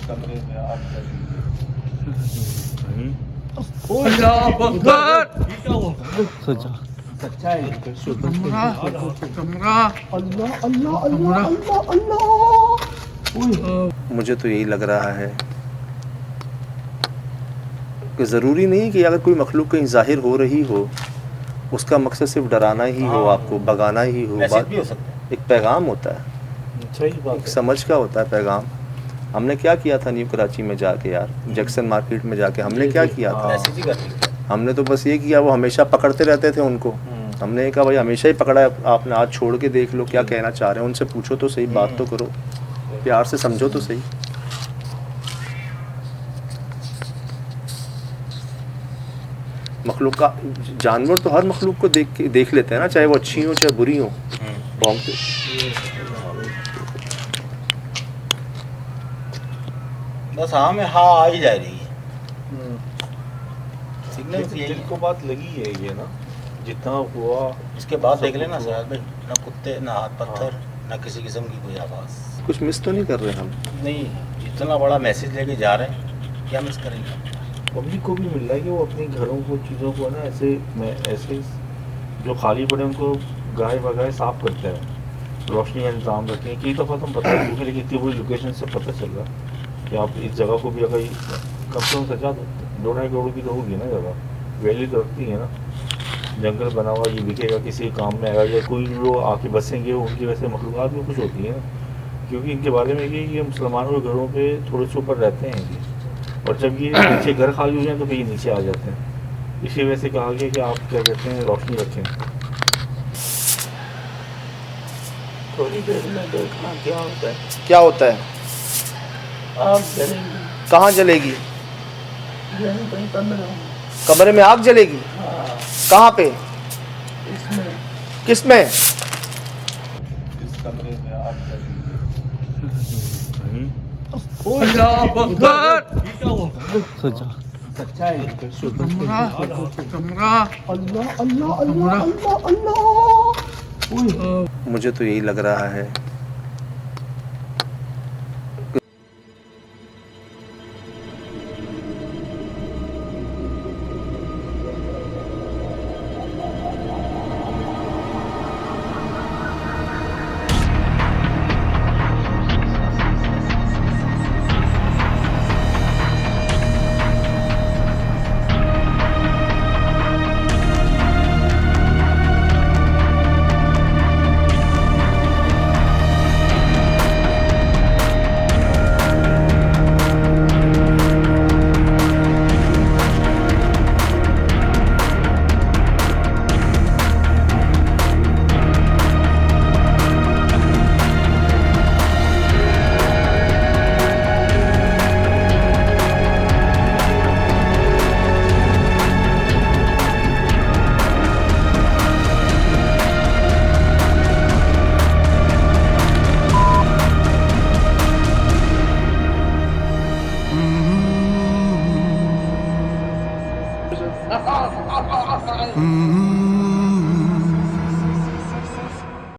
कमरे में आग अल्लाह अकबर कमरा कमरा कमरा। मुझे तो यही लग रहा है कि ज़रूरी नहीं कि अगर कोई मखलूक कहीं ज़ाहिर हो रही हो, उसका मकसद सिर्फ डराना ही हो, आपको भगाना ही हो। मैसेज भी हो सकता है। एक पैगाम होता है, सही बात एक है। समझ का होता है पैगाम। हमने क्या किया था न्यू कराची में जाके यार, जैक्सन मार्केट में जाके हमने क्या किया था? मैसेज ही कर सकते हैं। हमने तो बस ये किया, वो हमेशा पकड़ते रहते थे उनको। हमने ये कहा भाई हमेशा ही पकड़ा है आपने, आज छोड़ के देख लो क्या कहना चाह रहे हैं, उनसे पूछो तो सही, बात तो करो, प्यार से समझो तो सही। मखलूक का, जानवर तो हर मखलूक को देख लेते हैं ना, चाहे वो अच्छी हो चाहे बुरी हो, भौंकते। बस हाँ में हाँ आ ही जा रही है। सिग्नल लेकिन दिल को बात लगी है ये ना, जितना हुआ इसके बाद सब देख लेना कुछ सर भाई, ना कुत्ते ना हाथ पत्थर ना किसी किस्म की कोई आवाज़। कुछ मिस तो नहीं कर रहे हम? नहीं, इतना बड़ा मैसेज लेके जा रहे हैं, क्या मिस करेंगे? पब्लिक को भी मिल रहा है कि वो अपने घरों को चीज़ों को ना ऐसे जो खाली पड़े उनको गाय बगाए साफ करते हैं, रोशनी का इंतजाम रखें। कई दफ़ा तुम पता है लेकिन इतनी बुरी लोकेशन से पता चल रहा कि आप इस जगह को भी अगर कम से कम सजा दो, 2-2.5 करोड़ की तो होगी ना जगह, वैल्यू तो रखती है ना। जंगल बना हुआ ये बिकेगा, किसी काम में आएगा, या कोई लोग आके बसेंगे उनकी वैसे मखलूक़ात भी कुछ होती है ना, क्योंकि इनके बारे में ये मुसलमानों के घरों पे थोड़े से ऊपर रहते हैं ये, और जब ये नीचे घर खाली हो जाए तो फिर ये नीचे आ जाते हैं। इसी वजह से कहा गया कि आप क्या कहते हैं रोशनी रखें। थोड़ी देर में देखना क्या होता है। क्या होता है? आग जलेगी, कहाँ जलेगी? यहीं कहीं कमरे में। कमरे में आग जलेगी? हाँ, कहाँ पे? इसमें किस में? इस कमरे में आप अल्लाह अकबर। कमरा मुझे तो यही लग रहा है